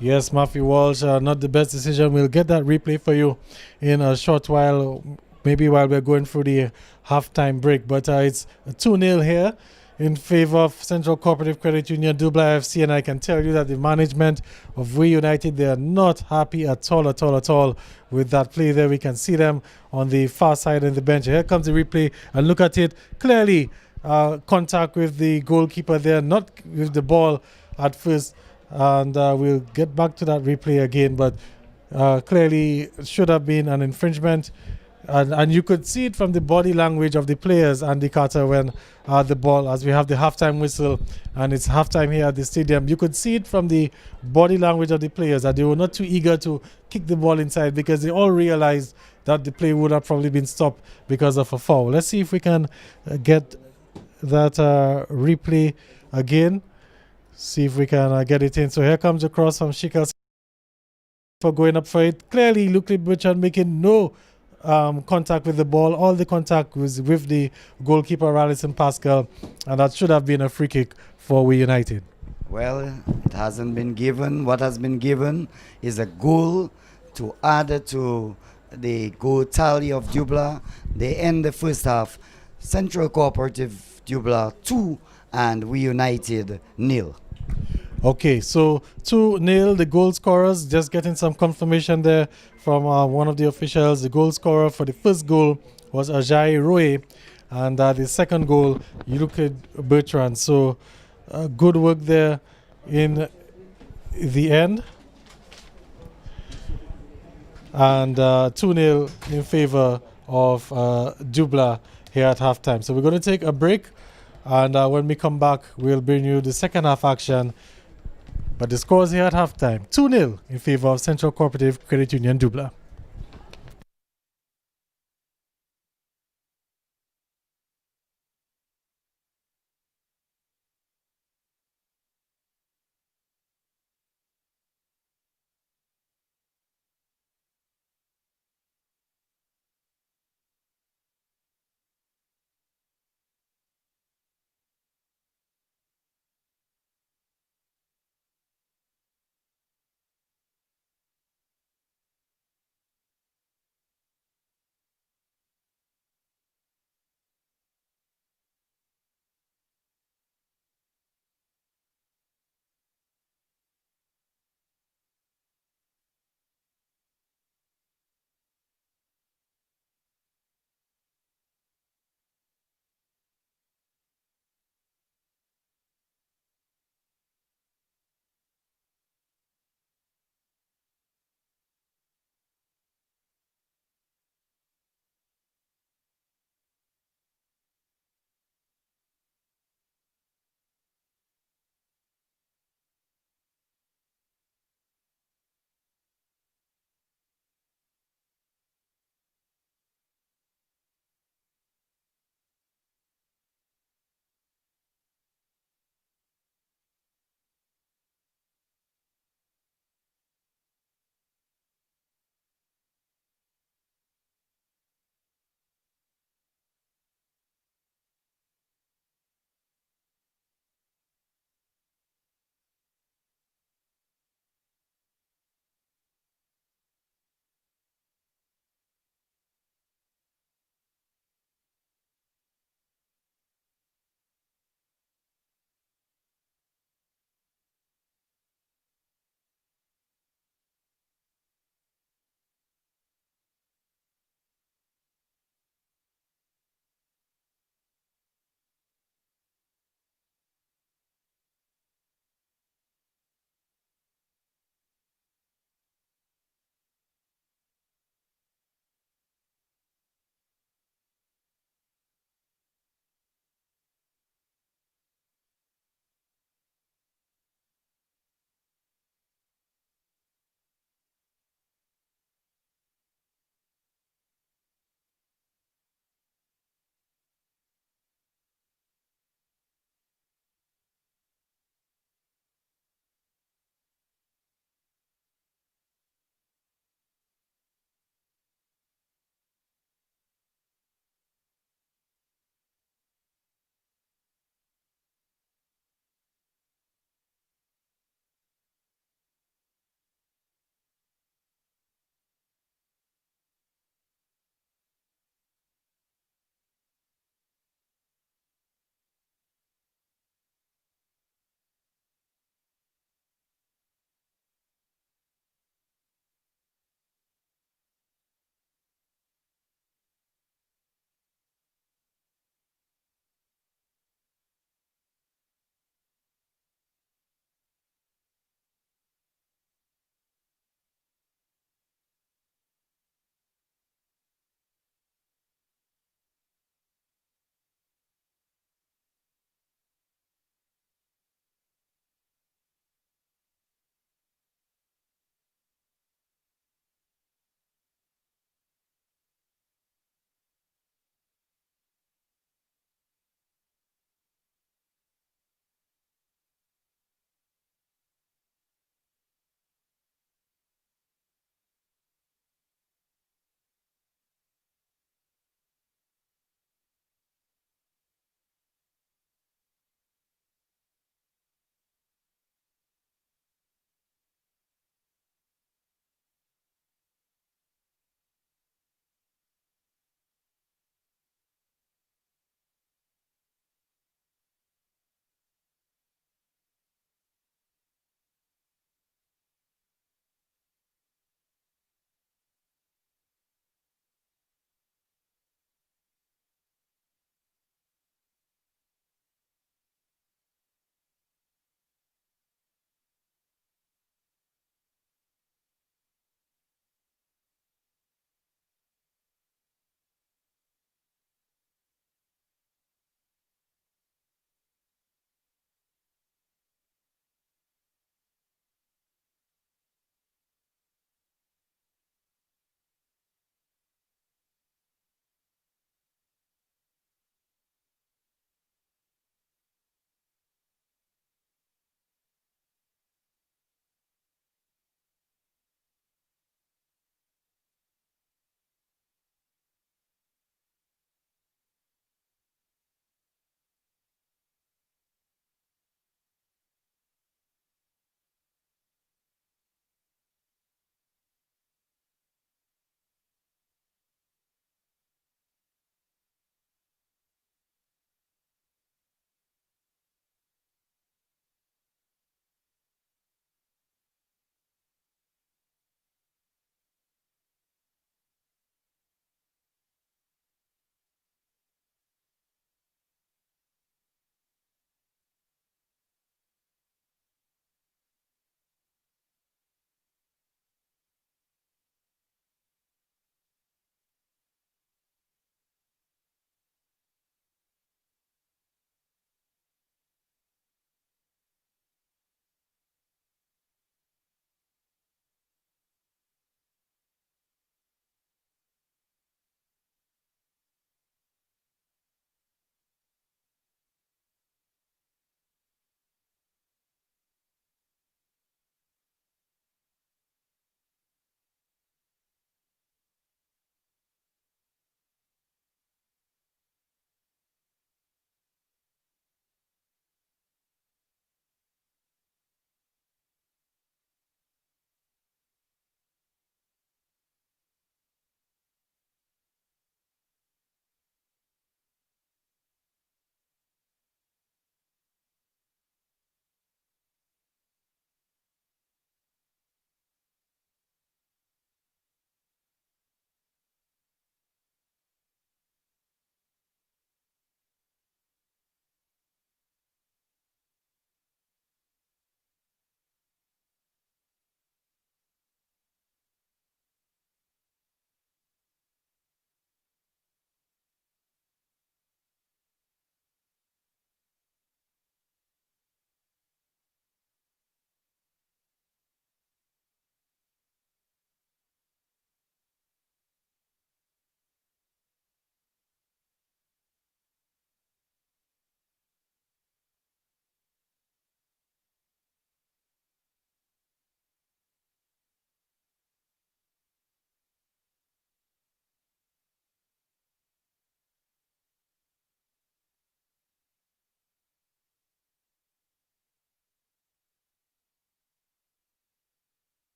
Yes, Matthew Walsh, not the best decision. We'll get that replay for you in a short while, maybe while we're going through the halftime break. But it's 2-0 here in favor of Central Cooperative Credit Union Dublanc FC, and I can tell you that the management of We United, they are not happy at all with that play there. We can see them on the far side of the bench. Here comes the replay, and look at it. Clearly, contact with the goalkeeper there, not with the ball at first, and we'll get back to that replay again, but clearly should have been an infringement. And you could see it from the body language of the players, Andy Carter, when the ball, as we have the halftime whistle and it's halftime here at the stadium, you could see it from the body language of the players that they were not too eager to kick the ball inside, because they all realized that the play would have probably been stopped because of a foul. Let's see if we can get that replay again. See if we can get it in. So here comes the cross from Shikel for going up for it. Clearly, Luke Bertrand making no contact with the ball. All the contact was with the goalkeeper, Rallyson Pascal, and that should have been a free kick for We United. Well, it hasn't been given. What has been given is a goal to add to the goal tally of Dublanc. They end the first half. Central Cooperative Dublanc 2 and We United 0. Okay, so 2-0, the goal scorers, just getting some confirmation there from one of the officials. The goal scorer for the first goal was Ajayi Roye, and the second goal, you look at Bertrand. So good work there in the end. And 2-0 in favor of Dublanc here at halftime. So we're going to take a break, and when we come back, we'll bring you the second half action But the scores here at halftime, 2-0 in favor of Central Cooperative Credit Union Dublanc.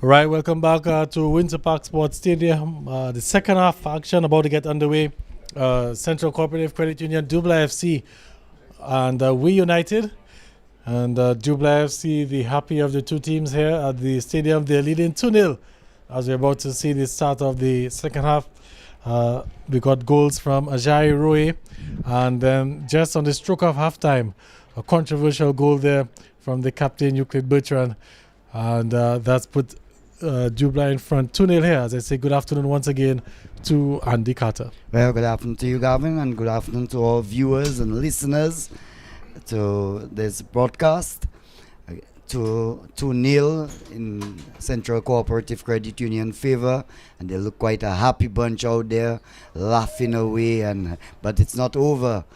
Right, welcome back to Winter Park Sports Stadium. The second half action about to get underway. Central Cooperative Credit Union, Dublanc FC, and we United. And Dublanc FC, the happy of the two teams here at the stadium, they're leading 2-0 as we're about to see the start of the second half. We got goals from Ajayi Roye, and then just on the stroke of halftime, a controversial goal there from the captain Euclid Bertrand, and that's put Dublanc in front 2-0 here. As I say, good afternoon once again to Andy Carter. Well, good afternoon to you, Gavin, and good afternoon to all viewers and listeners to this broadcast. 2-0 in Central Cooperative Credit Union favor, and they look quite a happy bunch out there, laughing away. But it's not over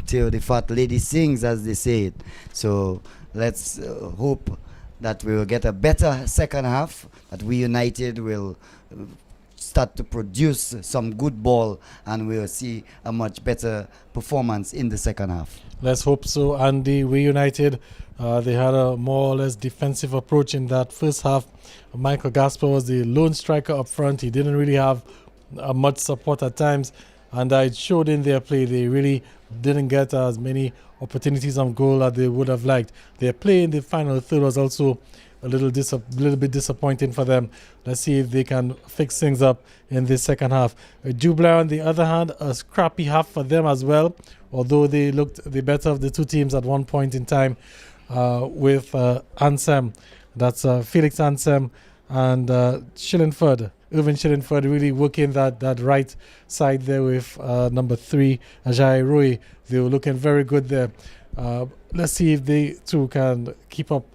till the fat lady sings, as they say it. So let's hope that we will get a better second half, that we United will start to produce some good ball, and we'll see a much better performance in the second half. Let's hope so, Andy. We United, they had a more or less defensive approach in that first half. Michael Gasper was the lone striker up front. He didn't really have much support at times, and it showed in their play. They really didn't get as many opportunities on goal as they would have liked. Their play in the final third was also a little bit disappointing for them. Let's see if they can fix things up in the second half. Dublanc, on the other hand, a scrappy half for them as well, although they looked the better of the two teams at one point in time with Ansem. That's Felix Ansem and Shillingford. Irvin Shillingford really working that right side there with number 3, Ajayi Roye. They were looking very good there. Let's see if they too can keep up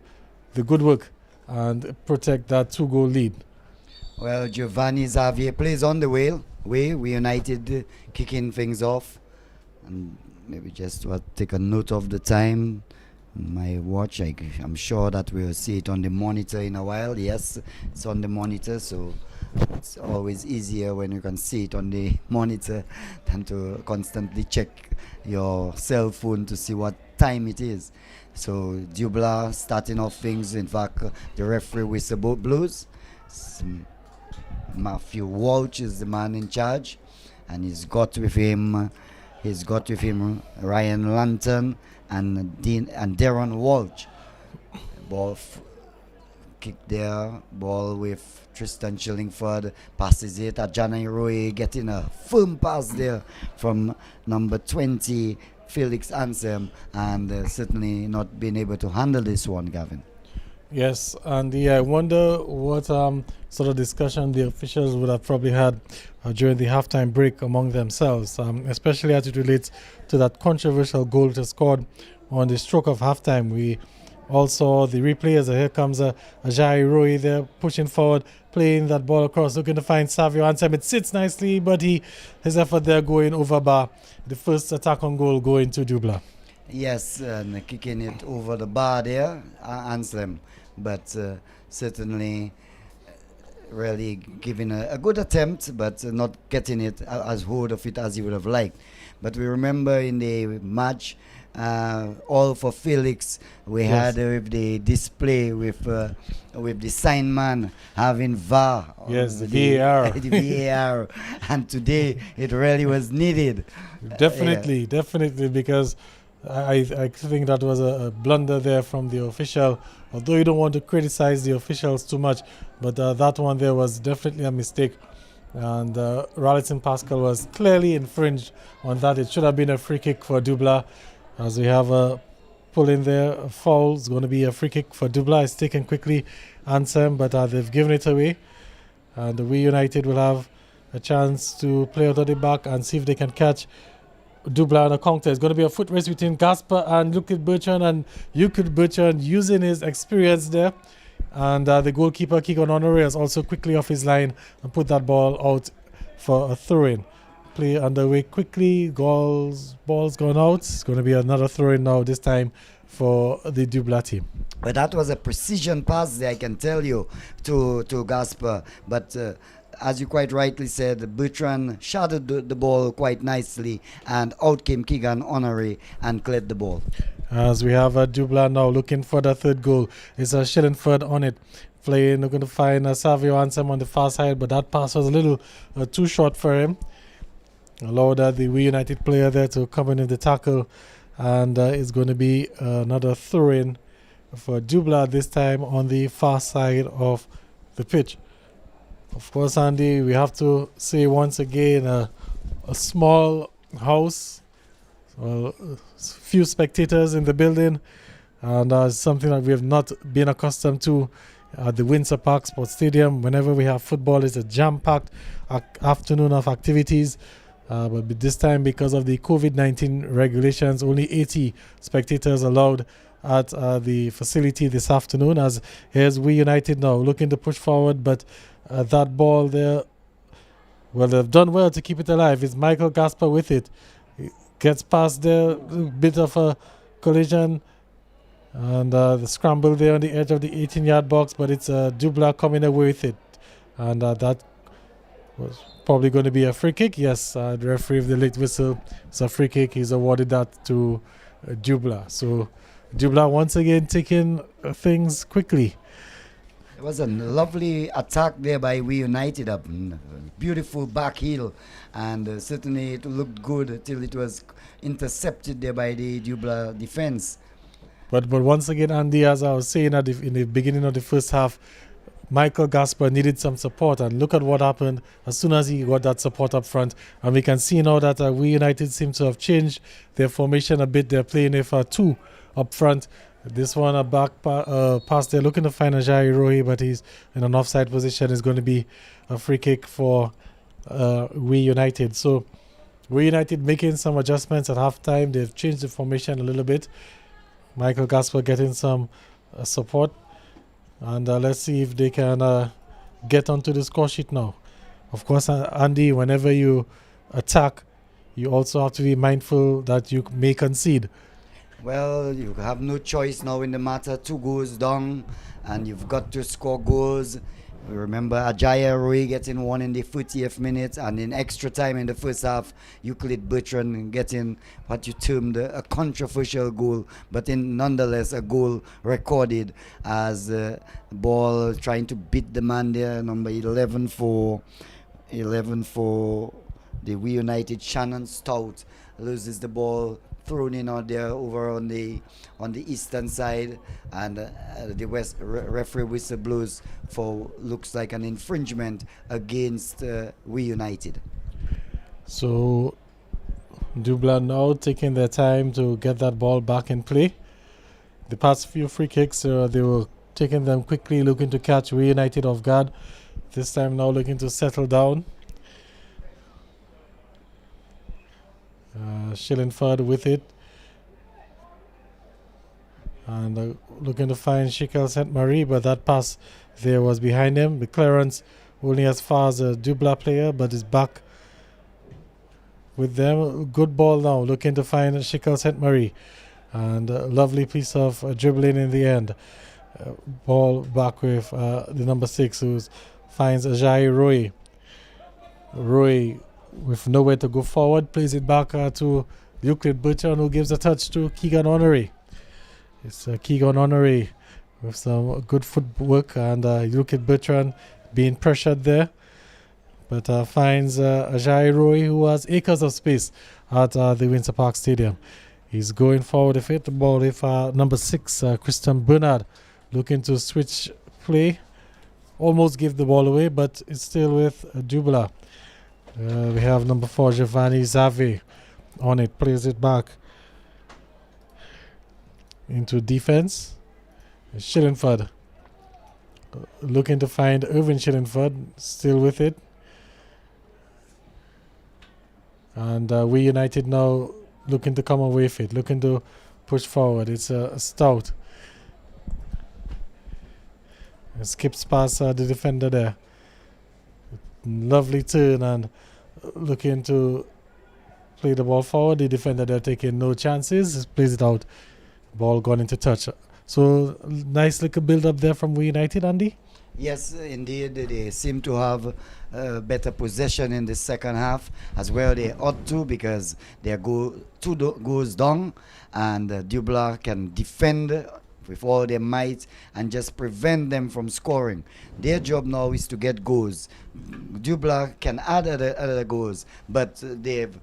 the good work and protect that 2-goal lead. Well, Giovanni Xavier plays on the way. We United kicking things off. And maybe just take a note of the time. My watch, I'm sure that we'll see it on the monitor in a while. Yes, it's on the monitor, so it's always easier when you can see it on the monitor than to constantly check your cell phone to see what time it is. So Dublanc starting off things. In fact, the referee whistle blows. Matthew Walsh is the man in charge, and he's got with him Ryan Lantern and Darren Walsh. Ball kick there, ball with Tristan Shillingford, passes it at Ajayi Roye, getting a firm pass there from number 20, Felix Ansem, and certainly not being able to handle this one, Gavin. Yes, and I wonder what sort of discussion the officials would have probably had during the halftime break among themselves, especially as it relates to that controversial goal that was scored on the stroke of halftime. We all saw the replay as here comes Ajayi Roye there pushing forward, playing that ball across, looking to find Savio Ansem. It sits nicely, but his effort there going over bar. The first attack on goal going to Dublanc. Yes, and kicking it over the bar there, Ansem. But certainly really giving a good attempt, but not getting it as hold of it as he would have liked. But we remember in the match, all for Felix, we had with the display with the sign man having VAR. Yes, the VAR. The VAR. And today it really was needed. Definitely, because I think that was a blunder there from the official. Although you don't want to criticize the officials too much, but that one there was definitely a mistake. And Rallyton Pascal was clearly infringed on that. It should have been a free kick for Dublanc. As we have a pull in there, a foul. It's going to be a free kick for Dublanc. It's taken quickly, Ansem, but they've given it away. And we United will have a chance to play out of the back and see if they can catch Dublanc on a counter. It's going to be a foot race between Gasper and Euclid Bertrand using his experience there. And the goalkeeper, Keegan Honoré, is also quickly off his line and put that ball out for a throw-in. Play underway quickly. Ball's gone out. It's going to be another throw-in now, this time for the Dublanc team. But that was a precision pass there, I can tell you, to Gasper. But as you quite rightly said, Bertrand shadowed the ball quite nicely, and out came Keegan Honoré and cleared the ball. As we have Dublanc now looking for the third goal. It's Shillingford on it. Playing, looking to find Savio Ansem on the far side, but that pass was a little too short for him. Allowed the We United player there to come in the tackle, and it's going to be another throw-in for Dublanc, this time on the far side of the pitch. Of course, Andy, we have to say once again, a small house, few spectators in the building, and something that we have not been accustomed to at the Windsor Park Sports Stadium. Whenever we have football, it's a jam-packed afternoon of activities. But this time, because of the COVID-19 regulations, only 80 spectators allowed at the facility this afternoon. As here's We United now looking to push forward, but that ball there, well, they've done well to keep it alive. It's Michael Gasper with it. Gets past there, a bit of a collision, and the scramble there on the edge of the 18-yard box, but it's Dublanc coming away with it. And that was probably going to be a free kick. Yes, the referee of the late whistle, it's a free kick. He's awarded that to Dublanc. So Dublanc once again taking things quickly. It was a lovely attack there by We United, a beautiful back heel, and certainly it looked good till it was intercepted there by the Dublanc defense. But once again, Andy, as I was saying in the beginning of the first half, Michael Gasper needed some support, and look at what happened as soon as he got that support up front. And we can see now that We United seem to have changed their formation a bit. They're playing with two up front. This one a back pass. They're looking to find Ajayi Rohi, but he's in an offside position. It's going to be a free kick for We United. So We United making some adjustments at halftime. They've changed the formation a little bit. Michael Gasper getting some support. And let's see if they can get onto the score sheet now. Of course, Andy, whenever you attack, you also have to be mindful that you may concede. Well, you have no choice now in the matter. 2 goals down, and you've got to score goals. Remember, Ajayi Rohi getting one in the 40th minute, and in extra time in the first half, Euclid Bertrand getting what you termed a controversial goal, but nonetheless a goal recorded as ball trying to beat the man there, number 11 for the We United, Shannon Stout, loses the ball, thrown in out there over on the eastern side, and the referee whistle blows for looks like an infringement against We United. So Dublanc now taking their time to get that ball back in play. The past few free kicks, they were taking them quickly, looking to catch We United off guard. This time now looking to settle down. Shillingford with it, and looking to find Shikel St. Marie, but that pass there was behind him. The clearance only as far as a Dublanc player, but is back with them. Good ball now, looking to find Shikel St. Marie, and a lovely piece of dribbling in the end. Ball back with the number 6, who finds Ajayi Rohi. Rohi, with nowhere to go forward, plays it back to Euclid Bertrand, who gives a touch to Keegan Honoré. It's Keegan Honoré with some good footwork, and Euclid Bertrand being pressured there, but finds Ajayi Rohi, who has acres of space at the Windsor Park Stadium. He's going forward with it. The ball with number 6, Christian Bernard, looking to switch play. Almost give the ball away, but it's still with Dublanc. We have number 4, Giovanni Zave on it, plays it back into defense. Shillingford looking to find Irvin Shillingford, still with it. And We United now looking to come away with it, looking to push forward. It's a Stout. It skips past the defender there. Lovely turn, and looking to play the ball forward. The defender there taking no chances, plays it out. Ball gone into touch. So nice little build up there from We United, Andy. Yes, indeed, they seem to have better possession in the second half as well. They ought to, because they goes down, and Dublanc can defend with all their might and just prevent them from scoring. Their job now is to get goals. Dublanc can add other goals, but they've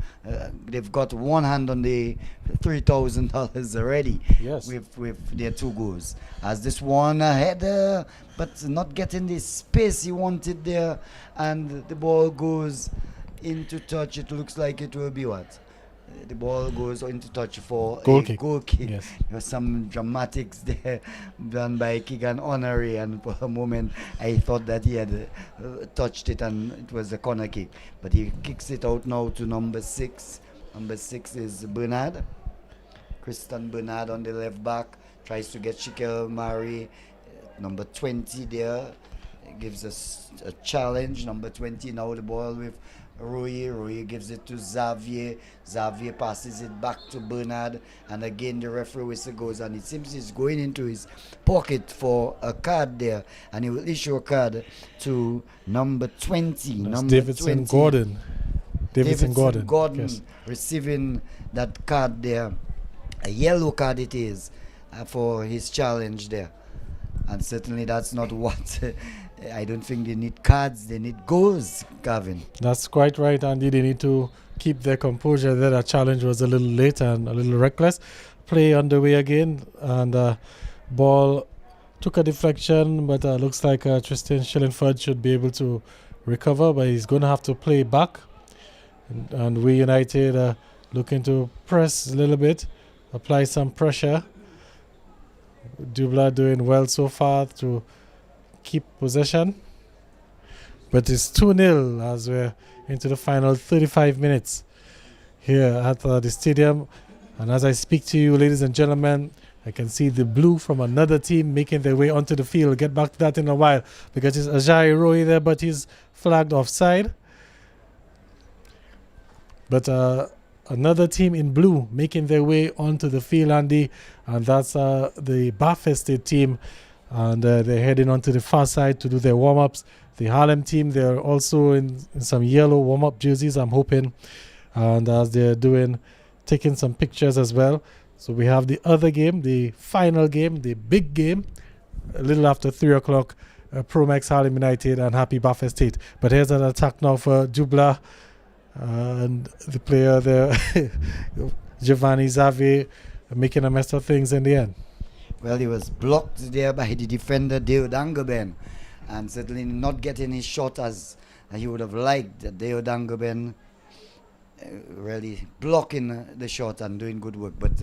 got one hand on the $3,000 already. Yes. With their 2 goals. As this one header, but not getting the space he wanted there, and the ball goes into touch. It looks like it will be what? The ball goes into touch for Goal a kick. goal kick. Yes. There was some dramatics there done by Keegan Honoré, and for a moment I thought that he had touched it and it was a corner kick. But he kicks it out now to number 6. Number 6 is Bernard. Christian Bernard on the left back tries to get Shikel Mari. Number 20 there gives us a challenge. Number 20 now the ball with Rui. Rui gives it to Xavier. Xavier passes it back to Bernard, and again the referee whistle goes, and it seems he's going into his pocket for a card there, and he will issue a card to number 20. That's Number Davidson 20. Gordon. Davidson Gordon. Yes. Receiving that card there. A yellow card it is for his challenge there. And certainly that's not what I don't think they need cards, they need goals, Gavin. That's quite right, Andy. They need to keep their composure there. That challenge was a little late and a little reckless. Play underway again, and ball took a deflection, but looks like Tristan Schillenford should be able to recover, but he's going to have to play back. And we United looking to press a little bit, apply some pressure. Dublanc doing well so far to keep possession, but it's 2-0 as we're into the final 35 minutes here at the stadium. And as I speak to you, ladies and gentlemen, I can see the blue from another team making their way onto the field. We'll get back to that in a while, because it's Ajayi Roy there, but he's flagged offside. But another team in blue making their way onto the field, Andy, and that's the Bath Estate team, and they're heading onto the far side to do their warm-ups. The Harlem team, they're also in some yellow warm-up jerseys, I'm hoping, and as they're taking some pictures as well. So we have the other game, the final game, the big game, a little after 3 o'clock, Promax Harlem United and Happy Bath Estate. But here's an attack now for Dublanc, and the player there, Giovanni Xavier, making a mess of things in the end. Well, he was blocked there by the defender Deo Dangoben, and certainly not getting his shot as he would have liked. Deo Dangoben really blocking the shot and doing good work. But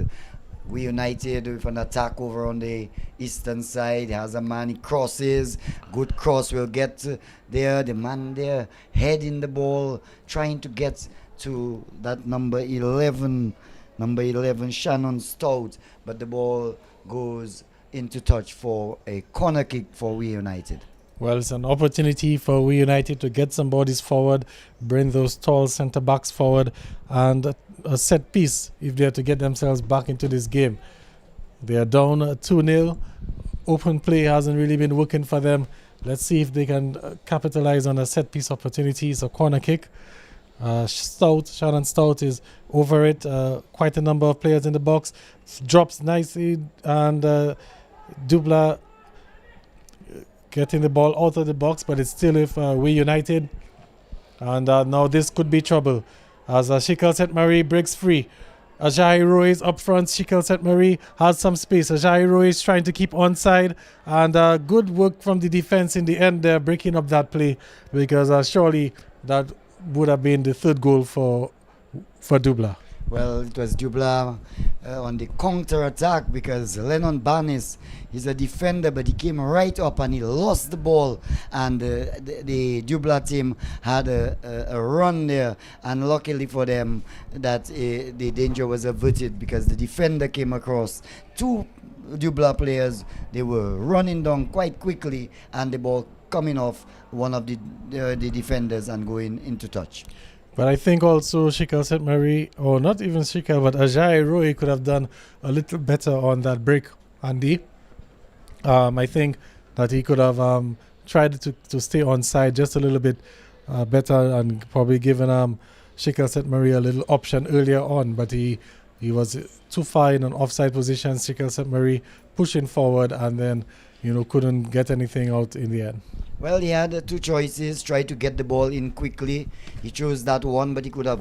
we United with an attack over on the eastern side. He has a man, he crosses, good cross will get there. The man there heading the ball, trying to get to that number 11 Shannon Stout, but the ball goes into touch for a corner kick for We United. Well, it's an opportunity for We United to get some bodies forward, bring those tall centre backs forward, and a set piece if they are to get themselves back into this game. They are down 2-0. Open play hasn't really been working for them. Let's see if they can capitalize on a set piece opportunity. It's a corner kick. Shannon Stout is over it. Quite a number of players in the box. Drops nicely, and Dublanc getting the ball out of the box, but it's still with We United. And now this could be trouble as Shikel St. Marie breaks free. Ajayi Roy is up front. Shikel St. Marie has some space. Ajayi Roy is trying to keep onside, and good work from the defense in the end there, breaking up that play, because surely that would have been the third goal for Dublanc. Well, it was Dublanc on the counter-attack, because Lennon Barnes is a defender, but he came right up and he lost the ball, and the Dublanc team had a run there, and luckily for them that the danger was averted, because the defender came across. Two Dublanc players, they were running down quite quickly, and the ball coming off one of the defenders and going into touch. But I think also Shikel St. Marie, or not even Shikel, but Ajayi Roy could have done a little better on that break, Andy. I think that he could have tried to stay on side just a little bit better and probably given Sheikh St. Marie a little option earlier on, but he was too far in an offside position. Sheikh St. Marie pushing forward and then couldn't get anything out in the end. Well, he had two choices. Try to get the ball in quickly. He chose that one, but he could have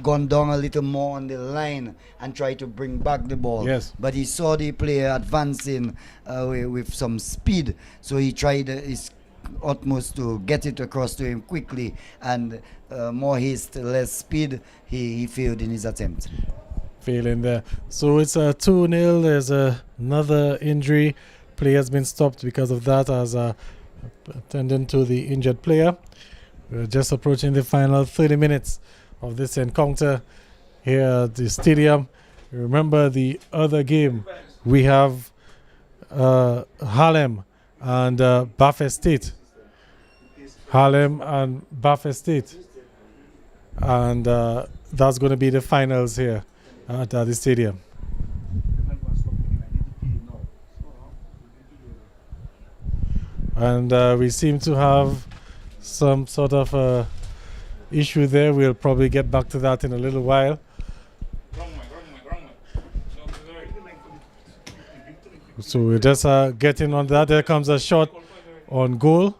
gone down a little more on the line and try to bring back the ball. Yes. But he saw the player advancing with some speed, so he tried his utmost to get it across to him quickly, and more haste, less speed. He failed in his attempt. Failing there. So it's a 2-0. There's another injury. Play has been stopped because of that as attending to the injured player. We're just approaching the final 30 minutes of this encounter here at the stadium. Remember the other game, we have Harlem and Bath Estate. Harlem and Bath Estate. And that's going to be the finals here at the stadium. And we seem to have some sort of issue there. We'll probably get back to that in a little while. So we're just getting on that. There comes a shot on goal.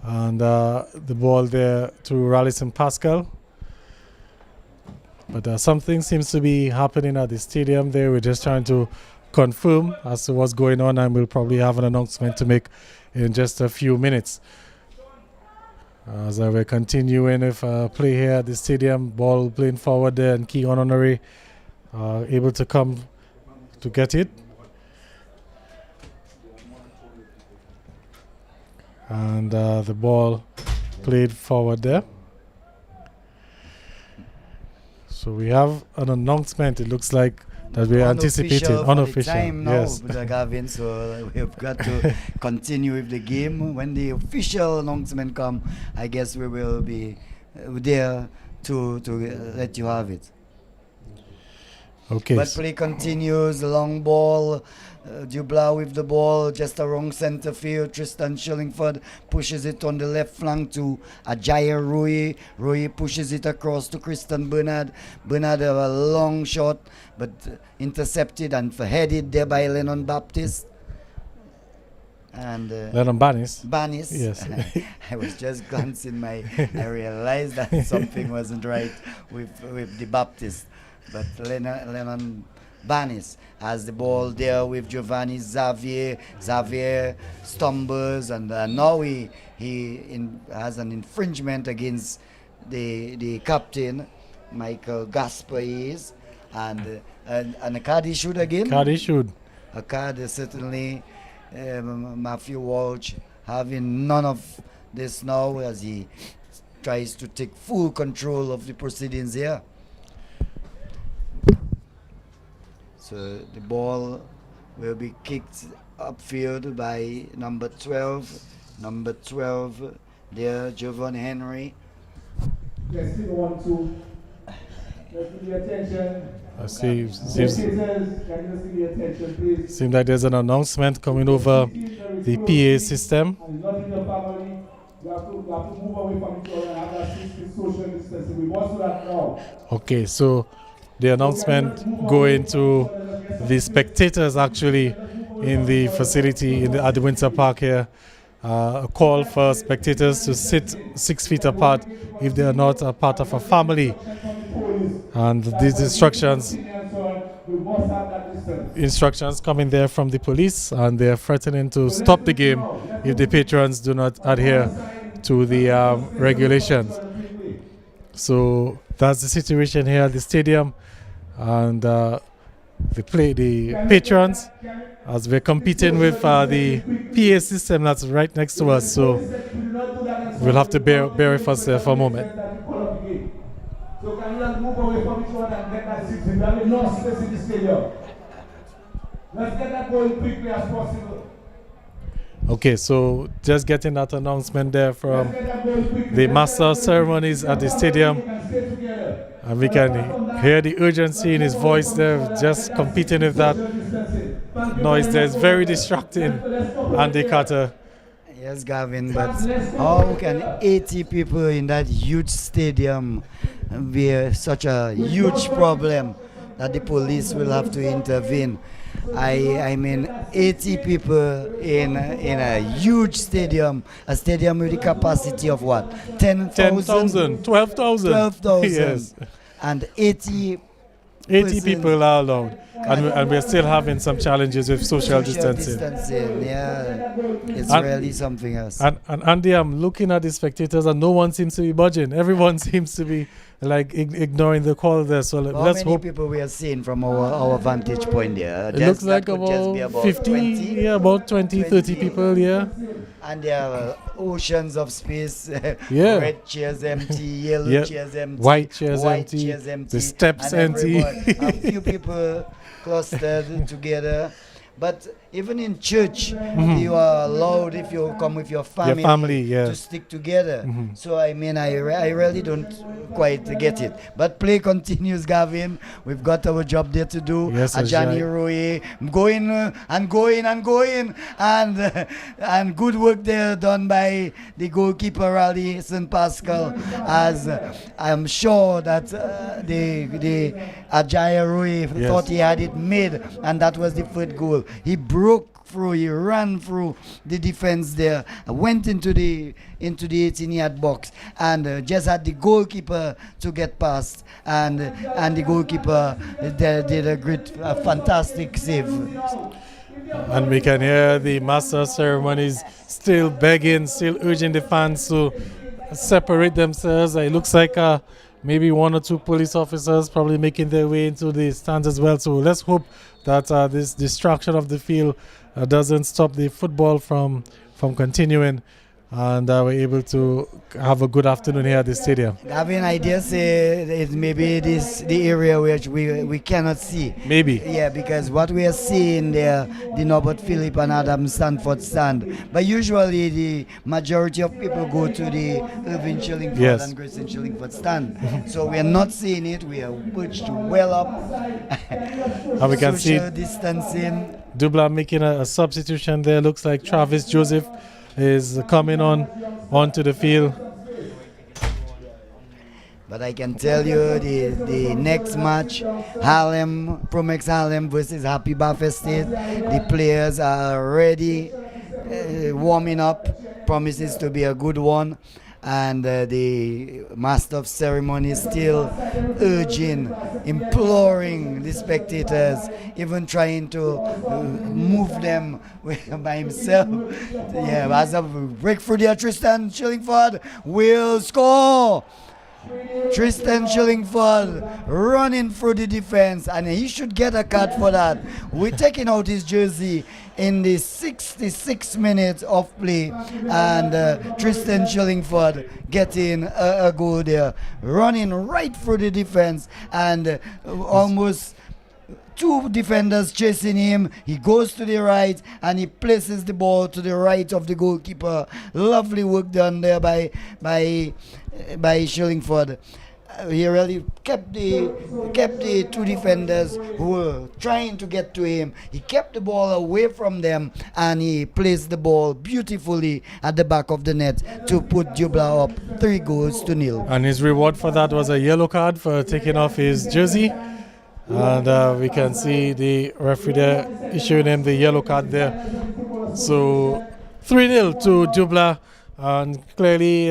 And the ball there to Rallison Pascal. But something seems to be happening at the stadium there. We're just trying to confirm as to what's going on, and we'll probably have an announcement to make in just a few minutes. As we're continuing with play here at the stadium, ball playing forward there, and Keon Honoré able to come to get it. And the ball played forward there. So we have an announcement. It looks like that we're anticipating. Unofficial. Time now, yes. Gavin, so we've got to continue with the game. When the official announcement comes, I guess we will be there to let you have it. Okay. But play continues. Long ball. Dublanc with the ball just around center field. Tristan Shillingford pushes it on the left flank to Ajaya Rui. Rui pushes it across to Christian Bernard. Bernard have a long shot, but intercepted and headed there by Lennon Baptiste. And Lennon Banis. Banis. Yes. I was just glancing I realized that something wasn't right with the Baptiste. But Lennon Banis has the ball there with Giovanni Xavier. Xavier stumbles, and now he has an infringement against the captain, Michael Gasper is, and a card issued again. Card issued. A card is certainly Matthew Walsh having none of this now as he tries to take full control of the proceedings here. So the ball will be kicked upfield by number 12. Number 12 there, Jovan Henry. Let's see 1, 2. Let's give the attention. I see. Seems Seems like there's an announcement coming over the PA system. and not in your family. You have to move away from each other and have that 6 feet social distancing. We must do that now. Okay, so the announcement going to the spectators actually in the facility at the Winter Park here. A call for spectators to sit 6 feet apart if they are not a part of a family. And these instructions coming there from the police, and they're threatening to stop the game if the patrons do not adhere to the regulations. So that's the situation here at the stadium, and the patrons, as we're competing with the PA system that's right next to us. So we'll have to bear with us there for a moment. So can you not move away from each other and get that 6 feet? There is no space in the stadium. Let's get that going quickly as possible. Okay, so just getting that announcement there from the master of ceremonies at the stadium, and we can hear the urgency in his voice there, just competing with that noise there. It's very distracting, Andy Carter. Yes, Gavin, but how can 80 people in that huge stadium be such a huge problem that the police will have to intervene? I mean, 80 people in a huge stadium, a stadium with the capacity of what? 10,000? 12,000. 12,000. Yes. And 80 80 people are allowed. And we're still having some challenges with social distancing. Yeah, it's really something else. And Andy, I'm looking at the spectators and no one seems to be budging. Everyone seems to be like ignoring the call there. So let's many hope. people we are seeing from our vantage point there? It looks like about 50, 20, yeah, about 20, 30 people, yeah. And there are oceans of space. Yeah. Red chairs empty, yellow chairs empty, white chairs empty, chairs empty, the steps and empty. A few people clustered together. But even in church, you are allowed, if you come with your family, to stick together. So I mean, I really don't quite get it. But play continues, Gavin. We've got our job there to do. Yes, Ajani Roy going and going and going, and good work there done by the goalkeeper Raleigh St. Pascal. As I'm sure that the Ajay Roy thought he had it made, and that was the third goal. He broke through, he ran through the defense there, went into the 18-yard box, and just had the goalkeeper to get past, and the goalkeeper did a fantastic save. And we can hear the master of ceremonies still begging, still urging the fans to separate themselves. It looks like maybe one or two police officers probably making their way into the stands as well. So let's hope that this distraction of the field doesn't stop the football from continuing, and we're able to have a good afternoon here at the stadium. Gavin, I dare say it maybe the area which we cannot see. Maybe. Yeah, because what we are seeing there, the Norbert Phillip and Adam Stanford stand. But usually the majority of people go to the Irving Shillingford and Grayson Shillingford stand. So we are not seeing it. We are pushed well up. And we can see social distancing. Dublanc making a substitution there. Looks like Travis Joseph is coming onto the field. But I can tell you the next match, Harlem, Promex Harlem versus Happy Buffet State, the players are already warming up, promises to be a good one. And the master of ceremony is still urging, imploring the spectators, even trying to move them by himself. Yeah, as a breakthrough there, Tristan Shillingford will score. Tristan Shillingford running through the defense, and he should get a card for that. We're taking out his jersey in the 66 minutes of play, and Tristan Shillingford getting a goal there, running right through the defense, and almost two defenders chasing him. He goes to the right and he places the ball to the right of the goalkeeper. Lovely work done there by Shillingford. He really kept the two defenders who were trying to get to him. He kept the ball away from them, and he placed the ball beautifully at the back of the net to put Dublanc up 3-0. And his reward for that was a yellow card for taking off his jersey. And we can see the referee there issuing him the yellow card there. So 3-0 to Dublanc. And clearly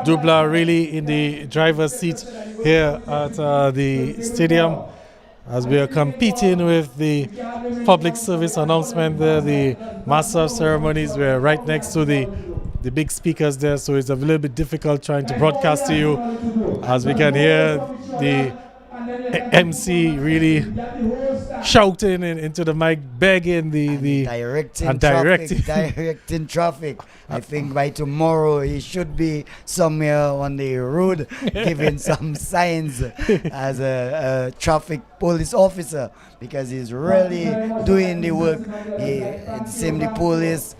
Dublanc really in the driver's seat here at the stadium as we are competing with the public service announcement there. The master of ceremonies were right next to the big speakers there, so it's a little bit difficult trying to broadcast to you, as we can hear the MC really shouting into the mic, begging directing traffic. I think by tomorrow he should be somewhere on the road giving some signs as a traffic police officer, because he's really doing the work. The police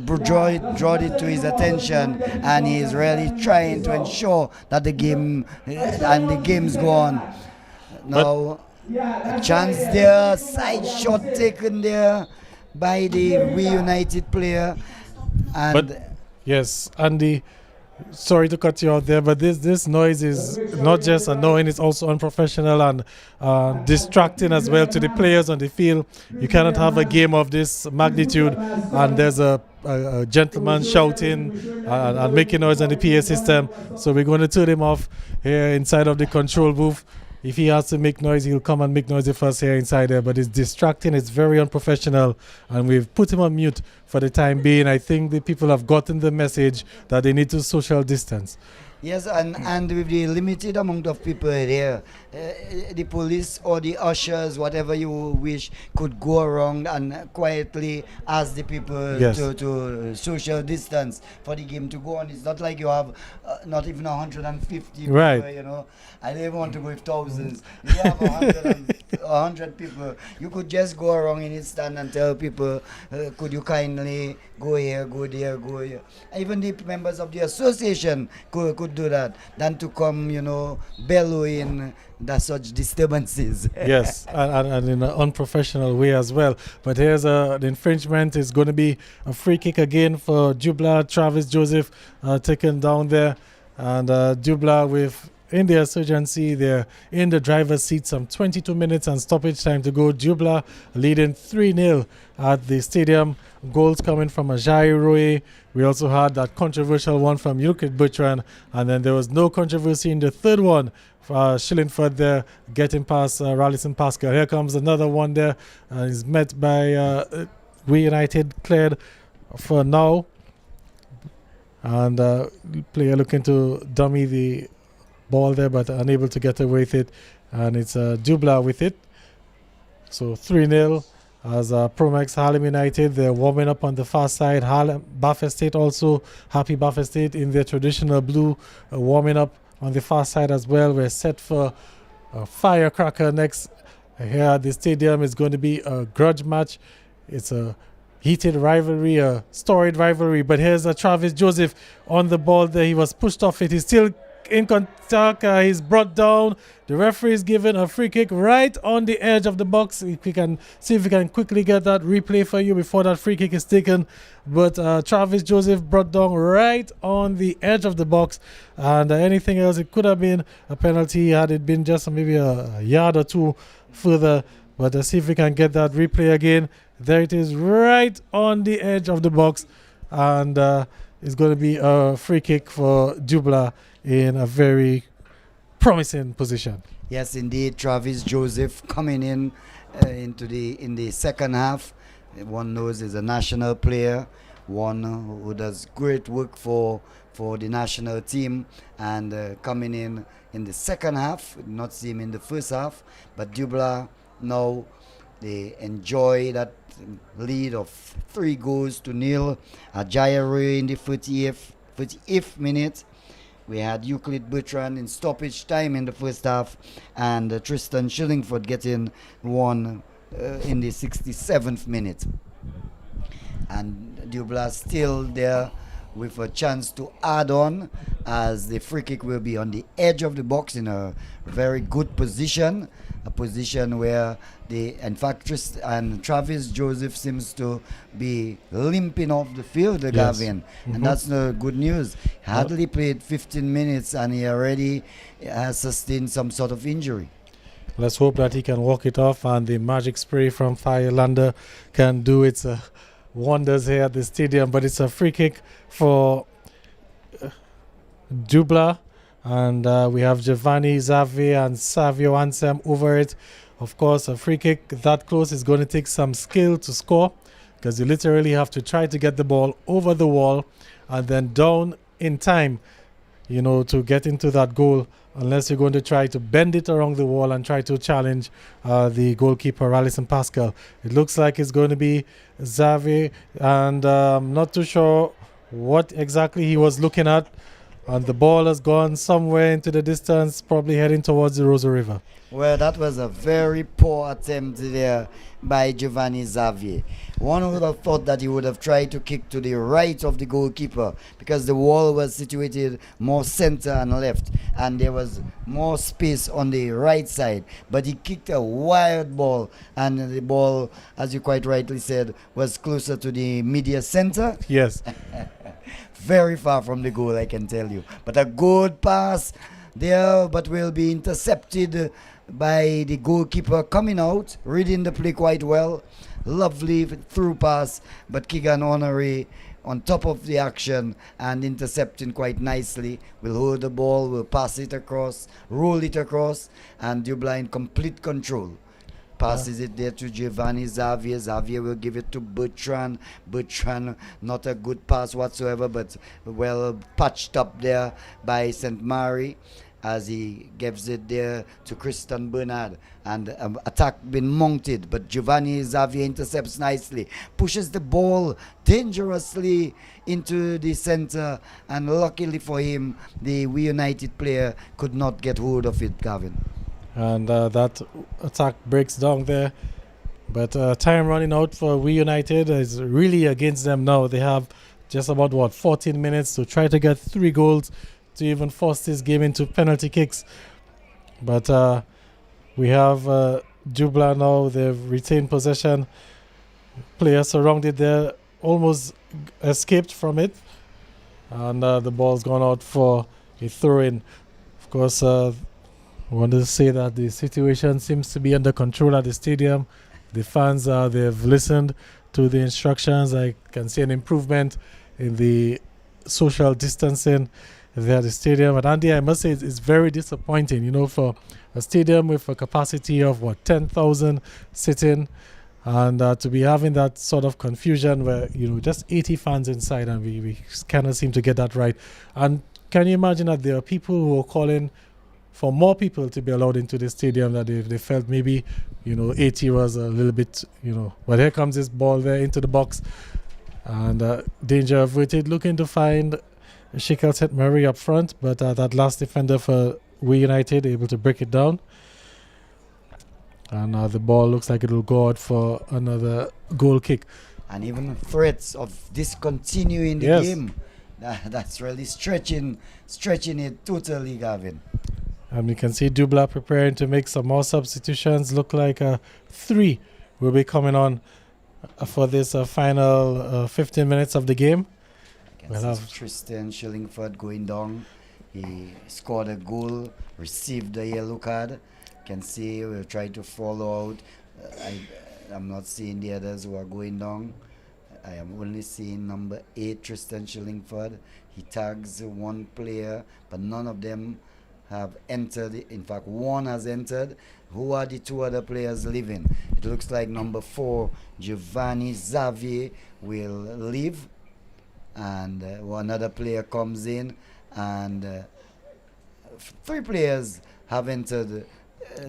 draw it to his attention, and he is really trying to ensure that the games go on. Now, a chance there, side shot taken there by the reunited player. And But yes, Andy, sorry to cut you out there, but this noise is not just annoying, it's also unprofessional and distracting as well to the players on the field. You cannot have a game of this magnitude and there's a gentleman shouting and making noise on the PA system. So we're going to turn him off here inside of the control booth. If he has to make noise, he'll come and make noise for us here inside there. But it's distracting, it's very unprofessional, and we've put him on mute for the time being. I think the people have gotten the message that they need to social distance. yes, and with the limited amount of people there, the police or the ushers, whatever you wish, could go around and quietly ask the people Yes. to social distance for the game to go on. It's not like you have not even 150 people, Right. you know. I don't even want to go with thousands. If you have 100 people, you could just go around in its stand and tell people, could you kindly go here, go there, go here. Even the members of the association could do that, than to come, you know, bellowing such disturbances. Yes, and in an unprofessional way as well. But here's the infringement is going to be a free kick again for Dublanc. Travis Joseph taken down there, and Dublanc with in the insurgency, they're in the driver's seat, some 22 minutes and stoppage time to go. Dublanc leading 3-0 at the stadium. Goals coming from Ajayi Roye. We also had that controversial one from Euclid Bertrand, and then there was no controversy in the third one. Shillingford there getting past Rallison Pascal. Here comes another one there, and is met by We United cleared for now, and player looking to dummy the ball there, but unable to get away with it, and it's Dublanc with it. So 3-0 as Promax Harlem United, they're warming up on the far side. Baffin State also, Happy Baffin State in their traditional blue, warming up on the far side as well. We're set for a firecracker next here at the stadium. It's going to be a grudge match. It's a heated rivalry, a storied rivalry, but here's Travis Joseph on the ball there. He was pushed off it. He's still in contact. He's brought down. The referee is given a free kick right on the edge of the box. If we can see if we can quickly get that replay for you before that free kick is taken. But Travis Joseph brought down right on the edge of the box, and anything else, it could have been a penalty had it been just maybe a yard or two further. But let's see if we can get that replay again. There it is, right on the edge of the box, and it's going to be a free kick for Dublanc in a very promising position. Yes, indeed, Travis Joseph coming in in the second half. One knows is a national player, one who does great work for the national team, and coming in the second half. Not see him in the first half, but Dublanc now they enjoy that lead of 3-0. Ajayi Roye in the 48th minute. We had Euclid Bertrand in stoppage time in the first half, and Tristan Shillingford getting one in the 67th minute. And Dublanc still there with a chance to add on, as the free kick will be on the edge of the box in a very good position, a position where Travis Joseph seems to be limping off the field, Gavin, and that's no good news. Hardly played 15 minutes and he already has sustained some sort of injury. Let's hope that he can walk it off and the magic spray from Firelander can do its wonders here at the stadium. But it's a free kick for Dublanc, and we have Giovanni Xavier and Savio Ansem over it. Of course, a free kick that close is going to take some skill to score, because you literally have to try to get the ball over the wall and then down in time, you know, to get into that goal, unless you're going to try to bend it around the wall and try to challenge the goalkeeper, Rallison Pascal. It looks like it's going to be Xavier, and I'm not too sure what exactly he was looking at, and the ball has gone somewhere into the distance, probably heading towards the Rosa River. Well, that was a very poor attempt there by Giovanni Xavier. One would have thought that he would have tried to kick to the right of the goalkeeper because the wall was situated more center and left, and there was more space on the right side. But he kicked a wild ball, and the ball, as you quite rightly said, was closer to the media center. Yes. Very far from the goal, I can tell you. But a good pass there, but will be intercepted by the goalkeeper coming out, reading the play quite well. Lovely through pass, but Keegan Honoré on top of the action and intercepting quite nicely. Will hold the ball, will pass it across, roll it across, and Dublanc in complete control. Passes it there to Giovanni Xavier. Xavier will give it to Bertrand. Bertrand, not a good pass whatsoever, but well patched up there by St. Mary as he gives it there to Christian Bernard. And attack been mounted, but Giovanni Xavier intercepts nicely. Pushes the ball dangerously into the center, and luckily for him, the We United player could not get hold of it, Gavin. And that attack breaks down there. But time running out for We United is really against them now. They have just about, 14 minutes to try to get 3 goals to even force this game into penalty kicks. But we have Dublanc now. They've retained possession. Players surrounded there, almost escaped from it. And the ball's gone out for a throw-in. Of course, I want to say that the situation seems to be under control at the stadium. The fans, they've listened to the instructions. I can see an improvement in the social distancing there at the stadium. And Andy, I must say it's very disappointing, for a stadium with a capacity of 10,000 sitting, and to be having that sort of confusion where, just 80 fans inside, and we cannot seem to get that right. And can you imagine that there are people who are calling for more people to be allowed into the stadium, that they felt maybe, 80 was a little bit, but here comes this ball there into the box, and danger averted, looking to find Shekel St. Mary up front, but that last defender for We United able to break it down. And the ball looks like it will go out for another goal kick. And even threats of discontinuing the game. That's really stretching it totally, Gavin. And you can see Dublanc preparing to make some more substitutions. Look like 3 will be coming on for this final 15 minutes of the game. We'll have Tristan Shillingford going down. He scored a goal, received a yellow card. Can see we'll try to follow out. I'm not seeing the others who are going down. I am only seeing number 8, Tristan Shillingford. He tags one player, but none of them have entered. In fact, one has entered. Who are the 2 other players leaving? It looks like number 4, Giovanni Xavier, will leave, and another player comes in, and 3 players have entered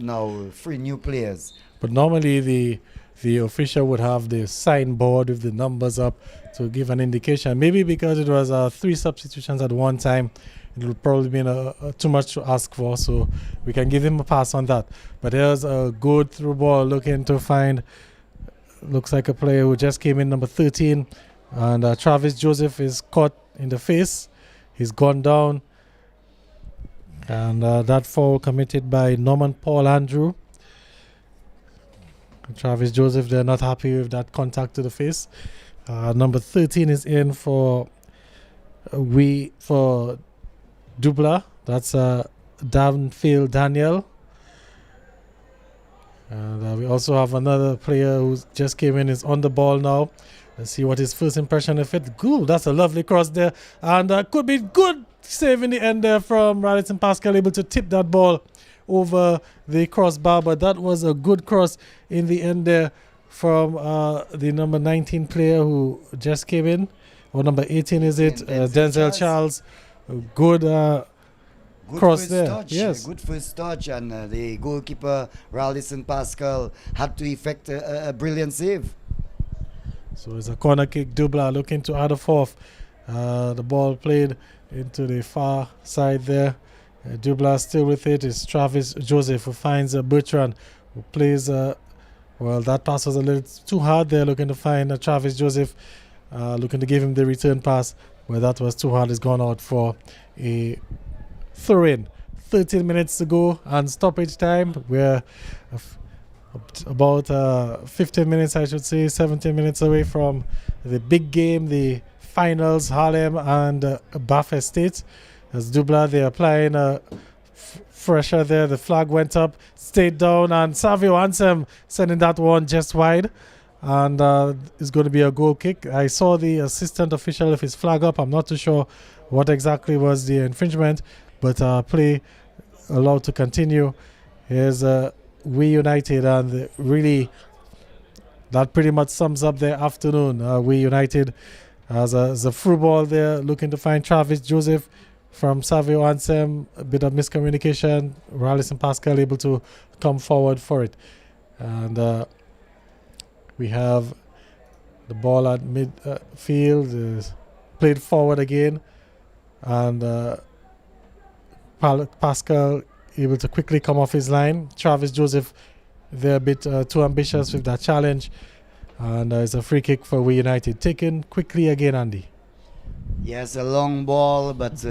now, 3 new players. But normally the official would have the signboard with the numbers up to give an indication. Maybe because it was 3 substitutions at one time, it would probably be too much to ask for, so we can give him a pass on that. But there's a good through ball looking to find, looks like a player who just came in, number 13, and Travis Joseph is caught in the face. He's gone down, and that foul committed by Norman Paul Andrew. Travis Joseph, they're not happy with that contact to the face. Number 13 is in for Dublanc. That's Danfield Daniel. And we also have another player who just came in, is on the ball now. Let's see what his first impression of it. Good, that's a lovely cross there. And could be good save in the end there from Radisson Pascal, able to tip that ball over the crossbar. But that was a good cross in the end there from the number 19 player who just came in. Or number 18 is it? Denzel Charles. Good cross there. Touch, yes. Good first touch, and the goalkeeper, Radisson Pascal, had to effect a brilliant save. So it's a corner kick. Dublanc looking to add a 4th. The ball played into the far side there. Dublanc still with it. It's Travis Joseph who finds Bertrand, who plays. Well, that pass was a little too hard there, looking to find Travis Joseph, looking to give him the return pass. Well, that was too hard. It's gone out for a throw-in. 13 minutes to go and stoppage time. We're about 15 minutes, I should say, 17 minutes away from the big game, the finals, Harlem and Bath Estate. As Dublanc, they're applying pressure there. The flag went up, stayed down, and Savio Ansem sending that one just wide. And it's going to be a goal kick. I saw the assistant official with his flag up. I'm not too sure what exactly was the infringement, but play allowed to continue. Here's We United, and really that pretty much sums up their afternoon. We United as a through ball there, looking to find Travis Joseph from Savio Ansem. A bit of miscommunication. Rallison Pascal able to come forward for it. And we have the ball at midfield, played forward again, and Pascal able to quickly come off his line. Travis Joseph, they're a bit too ambitious with that challenge, and it's a free kick for We United. Taken quickly again, Andy. Yes, a long ball, but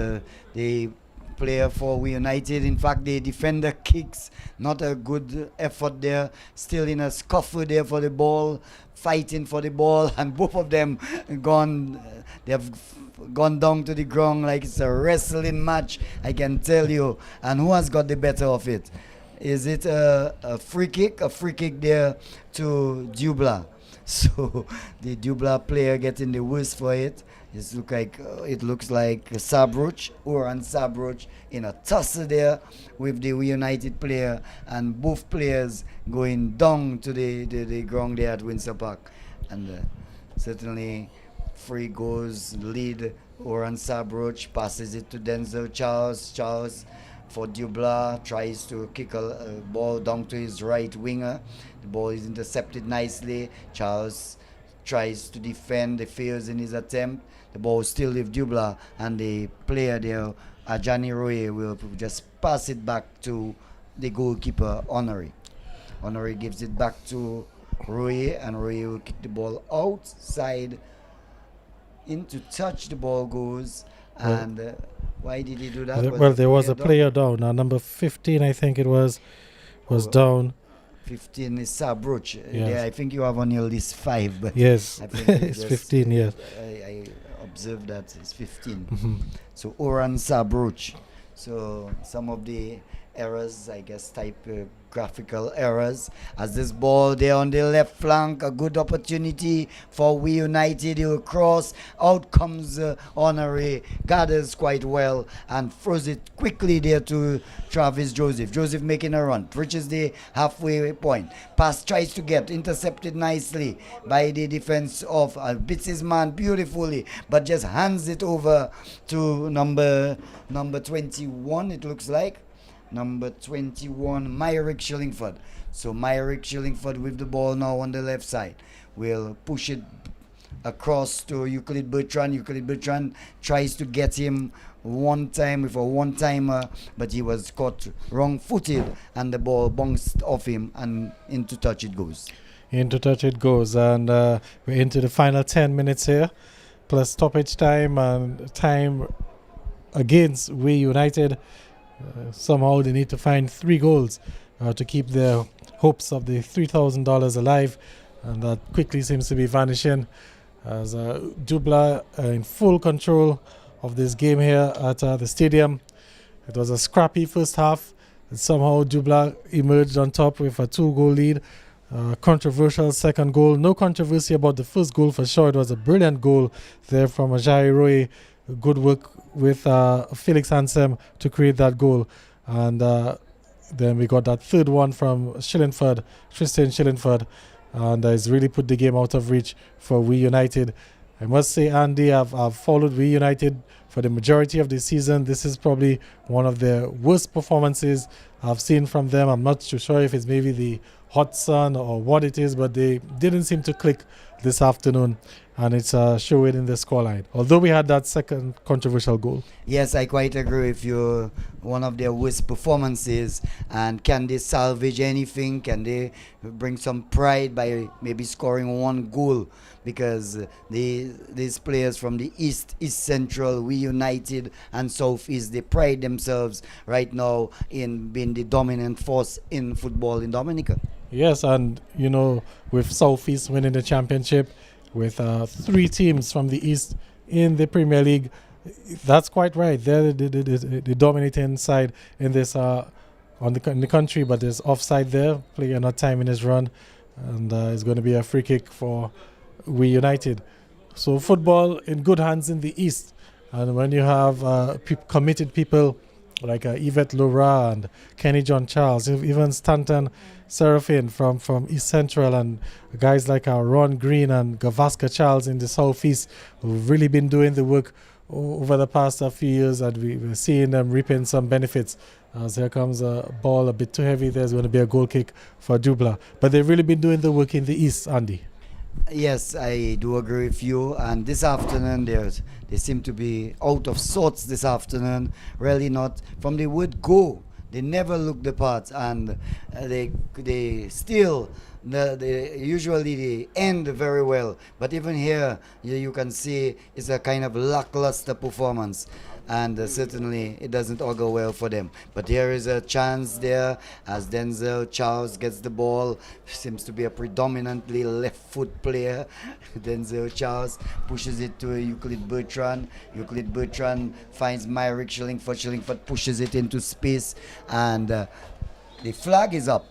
the player for We United, in fact, the defender kicks. Not a good effort there. Still in a scuffle there for the ball, fighting for the ball, and both of them gone. They have gone down to the ground like it's a wrestling match, I can tell you. And who has got the better of it? Is it a free kick? A free kick there to Dublanc. So the Dublanc player getting the worst for it. It looks like Sabruch, Oran Sabruch, in a tussle there with the United player, and both players going down to the ground there at Windsor Park. And certainly free goes lead. Oran Sabruch passes it to Denzel Charles. Charles for Dublanc tries to kick a ball down to his right winger. The ball is intercepted nicely. Charles tries to defend, fails in his attempt. The ball still with Dublanc, and the player there, Ajani Roye, will just pass it back to the goalkeeper, Honoré. Honoré gives it back to Roye, and Roye will kick the ball outside. Into touch, the ball goes. And why did he do that? There was a player down. Number 15, I think it was down. 15 is Sabruch. Yes. Yeah, I think you have on your list 5. But yes, I think it's 15, yes. I observed that it's 15. Mm-hmm. So Oran Sabruch. So some of the errors, I guess, typographical errors. As this ball there on the left flank, a good opportunity for We United. He'll cross. Out comes Honoré, gathers quite well and throws it quickly there to Travis Joseph. Joseph making a run, reaches the halfway point. Pass tries to get intercepted nicely by the defense of beats his man beautifully, but just hands it over to number 21, it looks like. Number 21, Myrick Shillingford. So Myrick Shillingford with the ball now on the left side. Will push it across to Euclid Bertrand. Euclid Bertrand tries to get him one time with a one-timer, but he was caught wrong-footed, and the ball bounced off him, and into touch it goes. Into touch it goes, and we're into the final 10 minutes here, plus stoppage time and time against We United. Somehow they need to find 3 goals to keep their hopes of the $3,000 alive, and that quickly seems to be vanishing as Dublanc in full control of this game here at the stadium. It was a scrappy first half, and somehow Dublanc emerged on top with a 2-goal lead. Controversial second goal. No controversy about the first goal for sure. It was a brilliant goal there from Ajay Roy. Good work with Felix Ansem to create that goal, and then we got that third one from Tristan Shillingford, and it's really put the game out of reach for We United. I must say, Andy, I've followed We United for the majority of the season. This is probably one of the worst performances I've seen from them. I'm not too sure if it's maybe the hot sun or what it is, but they didn't seem to click this afternoon. and it's showing in the scoreline. Although we had that second controversial goal. Yes, I quite agree with you. One of their worst performances. And can they salvage anything? Can they bring some pride by maybe scoring one goal? Because these players from the East Central, We United, and Southeast, they pride themselves right now in being the dominant force in football in Dominica. Yes, and you know, with Southeast winning the championship, with 3 teams from the East in the Premier League, that's quite right. They're the dominating side in this in the country, but there's offside there. Player not timing his run, and it's going to be a free kick for We United. So football in good hands in the East, and when you have committed people like Yvette Laura and Kenny John Charles, even Stanton Seraphin from East Central, and guys like Ron Green and Gavaska Charles in the Southeast, who've really been doing the work over the past few years, and we're seeing them reaping some benefits. As here comes a ball a bit too heavy, there's going to be a goal kick for Dublanc. But they've really been doing the work in the East, Andy. Yes, I do agree with you. And this afternoon, they seem to be out of sorts this afternoon. Really not. From the word go, they never look the part, and they still. They usually end very well, but even here you can see it's a kind of lackluster performance, and certainly it doesn't all go well for them. But there is a chance there as Denzel Charles gets the ball. Seems to be a predominantly left foot player. Denzel Charles pushes it to Euclid Bertrand. Euclid Bertrand finds Myrick Shillingford. Shillingford pushes it into space, and the flag is up.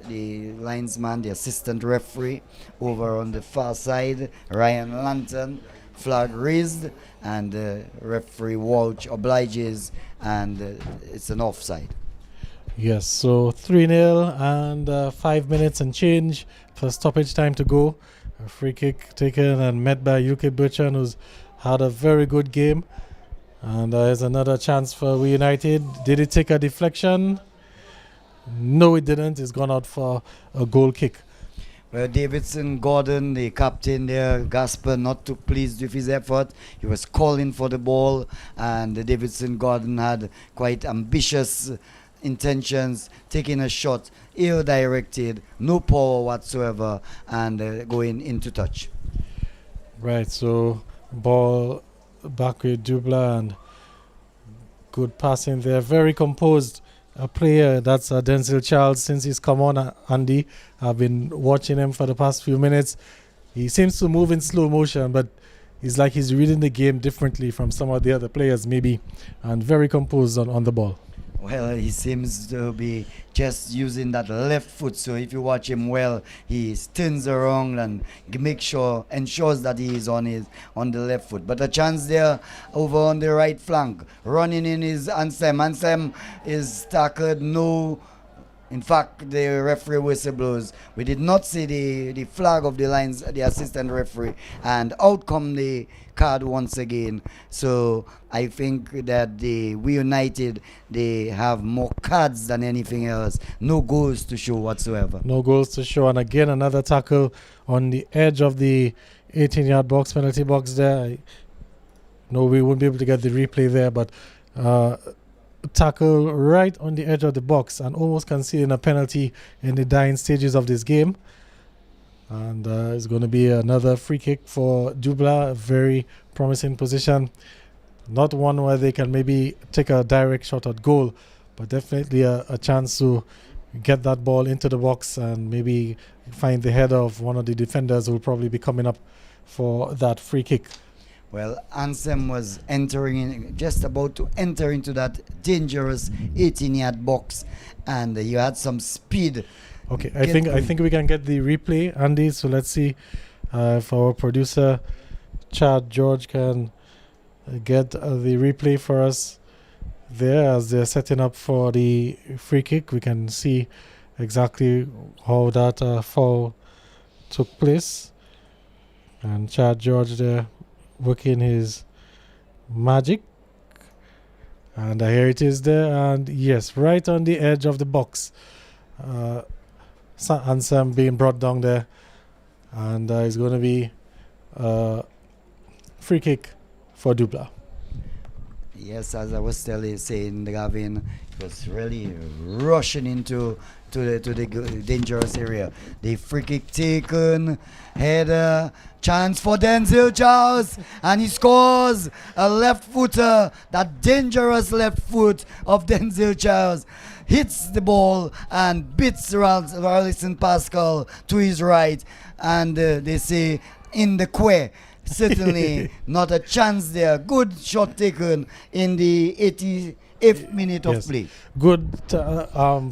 The linesman, the assistant referee over on the far side, Ryan Lantern, flag raised, and referee Walsh obliges, and it's an offside. Yes, so 3-0 and 5 minutes and change for stoppage time to go. A free kick taken and met by UK Bertrand, who's had a very good game. And there's another chance for We United. Did it take a deflection? No, it didn't. It's gone out for a goal kick. Well, Davidson Gordon, the captain there, Gasper, not too pleased with his effort. He was calling for the ball, and Davidson Gordon had quite ambitious intentions, taking a shot, ill-directed, no power whatsoever, and going into touch. Right, so ball back with Dublanc, and good passing there. Very composed. A player, that's Denzel Charles. Since he's come on, Andy, I've been watching him for the past few minutes. He seems to move in slow motion, but it's like he's reading the game differently from some of the other players maybe, and very composed on the ball. Well, he seems to be just using that left foot. So if you watch him well, he turns around and ensures that he is on the left foot. But a chance there over on the right flank. Running in is Ansem. Ansem is tackled. No. In fact, the referee whistle blows. We did not see the flag of the assistant referee, and out come the card once again. So I think that We United, they have more cards than anything else. No goals to show whatsoever. No goals to show, and again another tackle on the edge of the 18-yard box, penalty box there. No, we won't be able to get the replay there, but tackle right on the edge of the box and almost conceding a penalty in the dying stages of this game. And it's going to be another free kick for Dublanc, a very promising position. Not one where they can maybe take a direct shot at goal, but definitely a chance to get that ball into the box and maybe find the header of one of the defenders who will probably be coming up for that free kick. Well, Ansem was just about to enter into that dangerous 18-yard box, and you had some speed. Okay, I think we can get the replay, Andy. So let's see if our producer, Chad George, can get the replay for us there as they're setting up for the free kick. We can see exactly how that foul took place, and Chad George there working his magic, and here it is there, and yes, right on the edge of the box. Ansem being brought down there, and it's going to be free kick for Dublanc. Yes, as I was saying, Gavin was really rushing into the dangerous area. The free kick taken, header, chance for Denzel Charles, and he scores a left footer. That dangerous left foot of Denzel Charles hits the ball and beats Ralston Pascal to his right, and they say in the quay. Certainly not a chance there. Good shot taken in the 88th minute of play. Good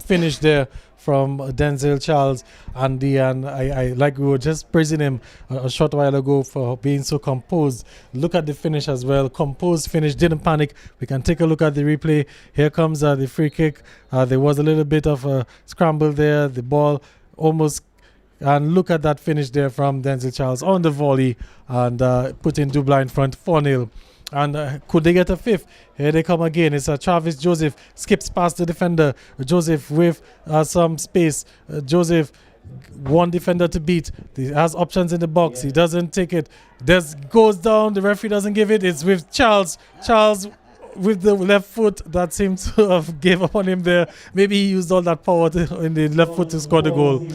finish there from Denzel Charles. And I like we were just praising him a short while ago for being so composed. Look at the finish as well. Composed finish, didn't panic. We can take a look at the replay. Here comes the free kick. There was a little bit of a scramble there. The ball almost. And look at that finish there from Denzel Charles on the volley and putting Dublanc in front 4-0. And could they get a fifth? Here they come again. It's Travis Joseph. Skips past the defender. Joseph with some space. Joseph, one defender to beat. He has options in the box. He doesn't take it. Goes down. The referee doesn't give it. It's with Charles. Charles with the left foot that seemed to have gave up on him there. Maybe he used all that power in the left foot to score the goal.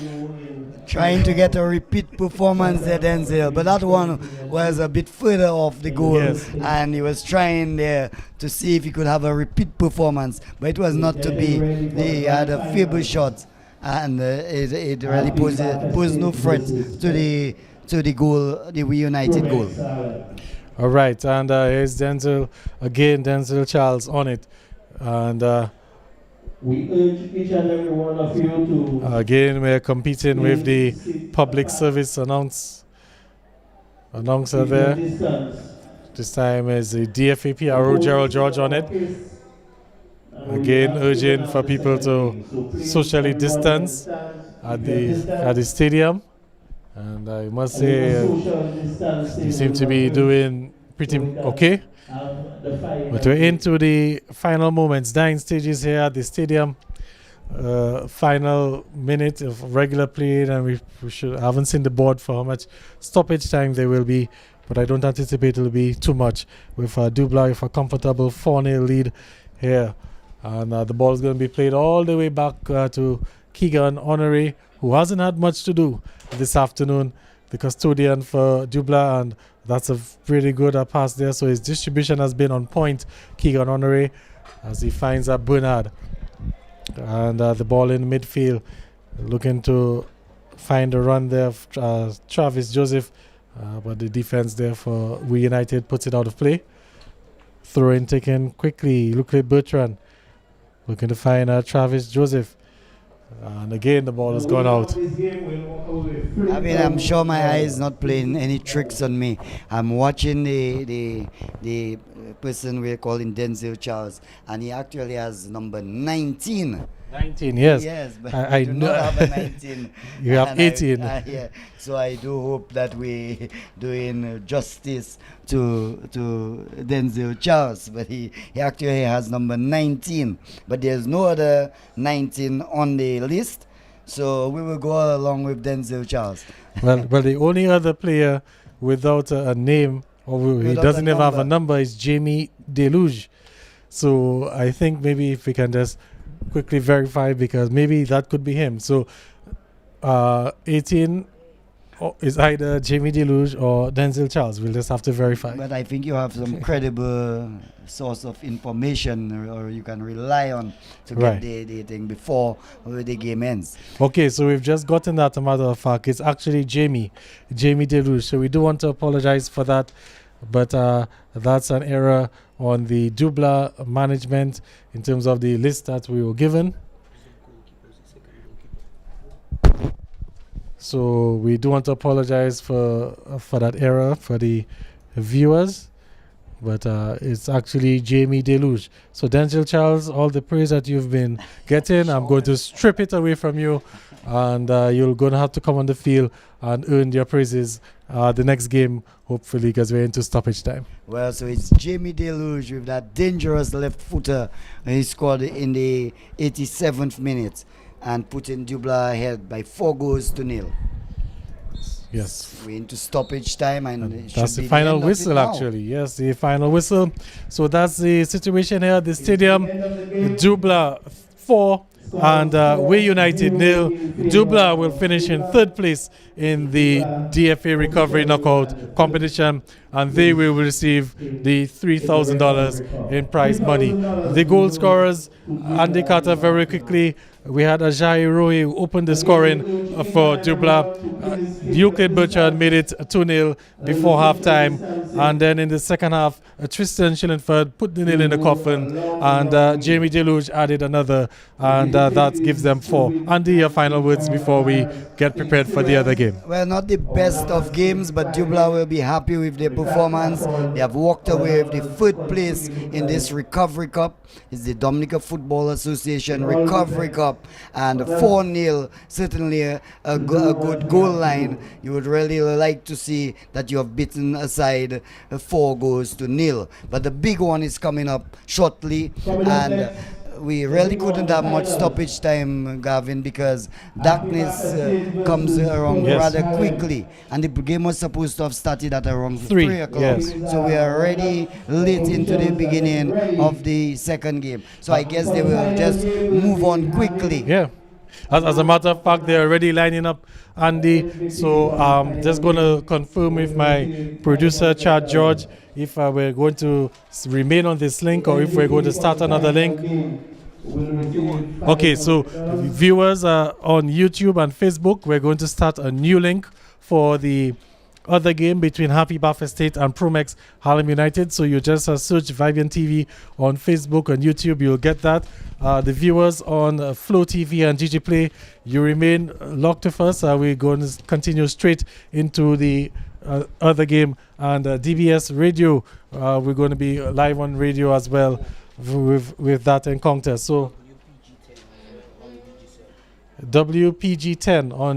Trying to get a repeat performance there, Denzel, but that one was a bit further off the goal, and he was trying there to see if he could have a repeat performance, but it was not to be. They had a feeble shot, and it really posed no threat to the goal, the United goal. All right, and here's Denzel again. Denzel Charles on it, and. We urge each and every one of you to... Again, we're competing with the public service announcer there. This time is the DFA PRO, Gerald George, on it. Again, urging for people to socially distance at the stadium. And I must say, they seem to be doing pretty okay. But we're into the final moments, dying stages here at the stadium. Final minute of regular play, and we haven't seen the board for how much stoppage time there will be, but I don't anticipate it will be too much. With Dublanc with a comfortable 4-0 lead here, and the ball is going to be played all the way back to Keegan Honoré, who hasn't had much to do this afternoon, the custodian for Dublanc, and that's a pretty good pass there. So his distribution has been on point. Keegan Honoré as he finds Bernard. And the ball in midfield, looking to find a run there of Travis Joseph. But the defense there for We United puts it out of play. Throw in taken quickly. Look at Bertrand. Looking to find Travis Joseph. And again, the ball has gone out. I mean, I'm sure my eye is not playing any tricks on me. I'm watching the person we're calling Denzel Charles, and he actually has number 19. 19, yes. Yes, but I do know. not have a 19. You have 18. Yeah. So I do hope that we doing justice to Denzel Charles, but he actually has number 19. But there's no other 19 on the list, so we will go along with Denzel Charles. well, the only other player without a name, or he doesn't even have a number, is Jamie Deluge. So I think maybe if we can just quickly verify, because maybe that could be him. So 18 is either Jamie Deluge or Denzel Charles. We'll just have to verify. But I think you have some credible source of information, or you can rely on to get the thing before the game ends. Okay, so we've just gotten that. A matter of fact, it's actually Jamie Deluge. So we do want to apologize for that, but that's an error on the Dublanc management in terms of the list that we were given. So we do want to apologize for that error for the viewers, but it's actually Jamie Deluge. So Denzel Charles, all the praise that you've been getting, I'm going to strip it away from you, and you're going to have to come on the field and earn your praises the next game, hopefully, because we're into stoppage time. Well, so it's Jamie Deluge with that dangerous left footer. He scored in the 87th minute and putting Dublanc ahead by 4-0. Yes. We're into stoppage time, and it That's should the be final end of it whistle, now. actually. Yes, the final whistle. So that's the situation here at the stadium. Dublanc 4 and we United 0. Dublanc will finish in third place in the DFA recovery knockout competition, and they will receive the $3,000 in prize money. The goal scorers, Andy Carter very quickly. We had Ajayi Rohi who opened the scoring for Dublanc. Euclid Burchard made it 2-0 before halftime, and then in the second half, Tristan Schillenford put the nail in the coffin, and Jamie Deluge added another, and that gives them 4. Andy, your final words before we get prepared for the other game. Well, not the best of games, but Dublanc will be happy with their performance. They have walked away with the third place in this Recovery Cup. It's the Dominica Football Association Recovery Cup, and 4-0, certainly a good goal line. You would really like to see that you have beaten aside 4 goals to 0. But the big one is coming up shortly, and we really couldn't have much stoppage time, Gavin, because darkness comes around rather quickly, and the game was supposed to have started at around 3 o'clock. Yes. So we are already late into the beginning of the second game. So I guess they will just move on quickly. Yeah. As a matter of fact, they're already lining up, Andy. So just going to confirm with my producer, Chad George, if we're going to remain on this link or if we're going to start another link. Okay, so viewers on YouTube and Facebook, we're going to start a new link for the other game between Happy Bath State and Promex Harlem United. So you just search Vivian TV on Facebook and YouTube, you'll get that. The viewers on Flow TV and GG Play, you remain locked with us. We're going to continue straight into the other game, and DBS Radio, we're going to be live on radio as well with that encounter. So WPG 10 on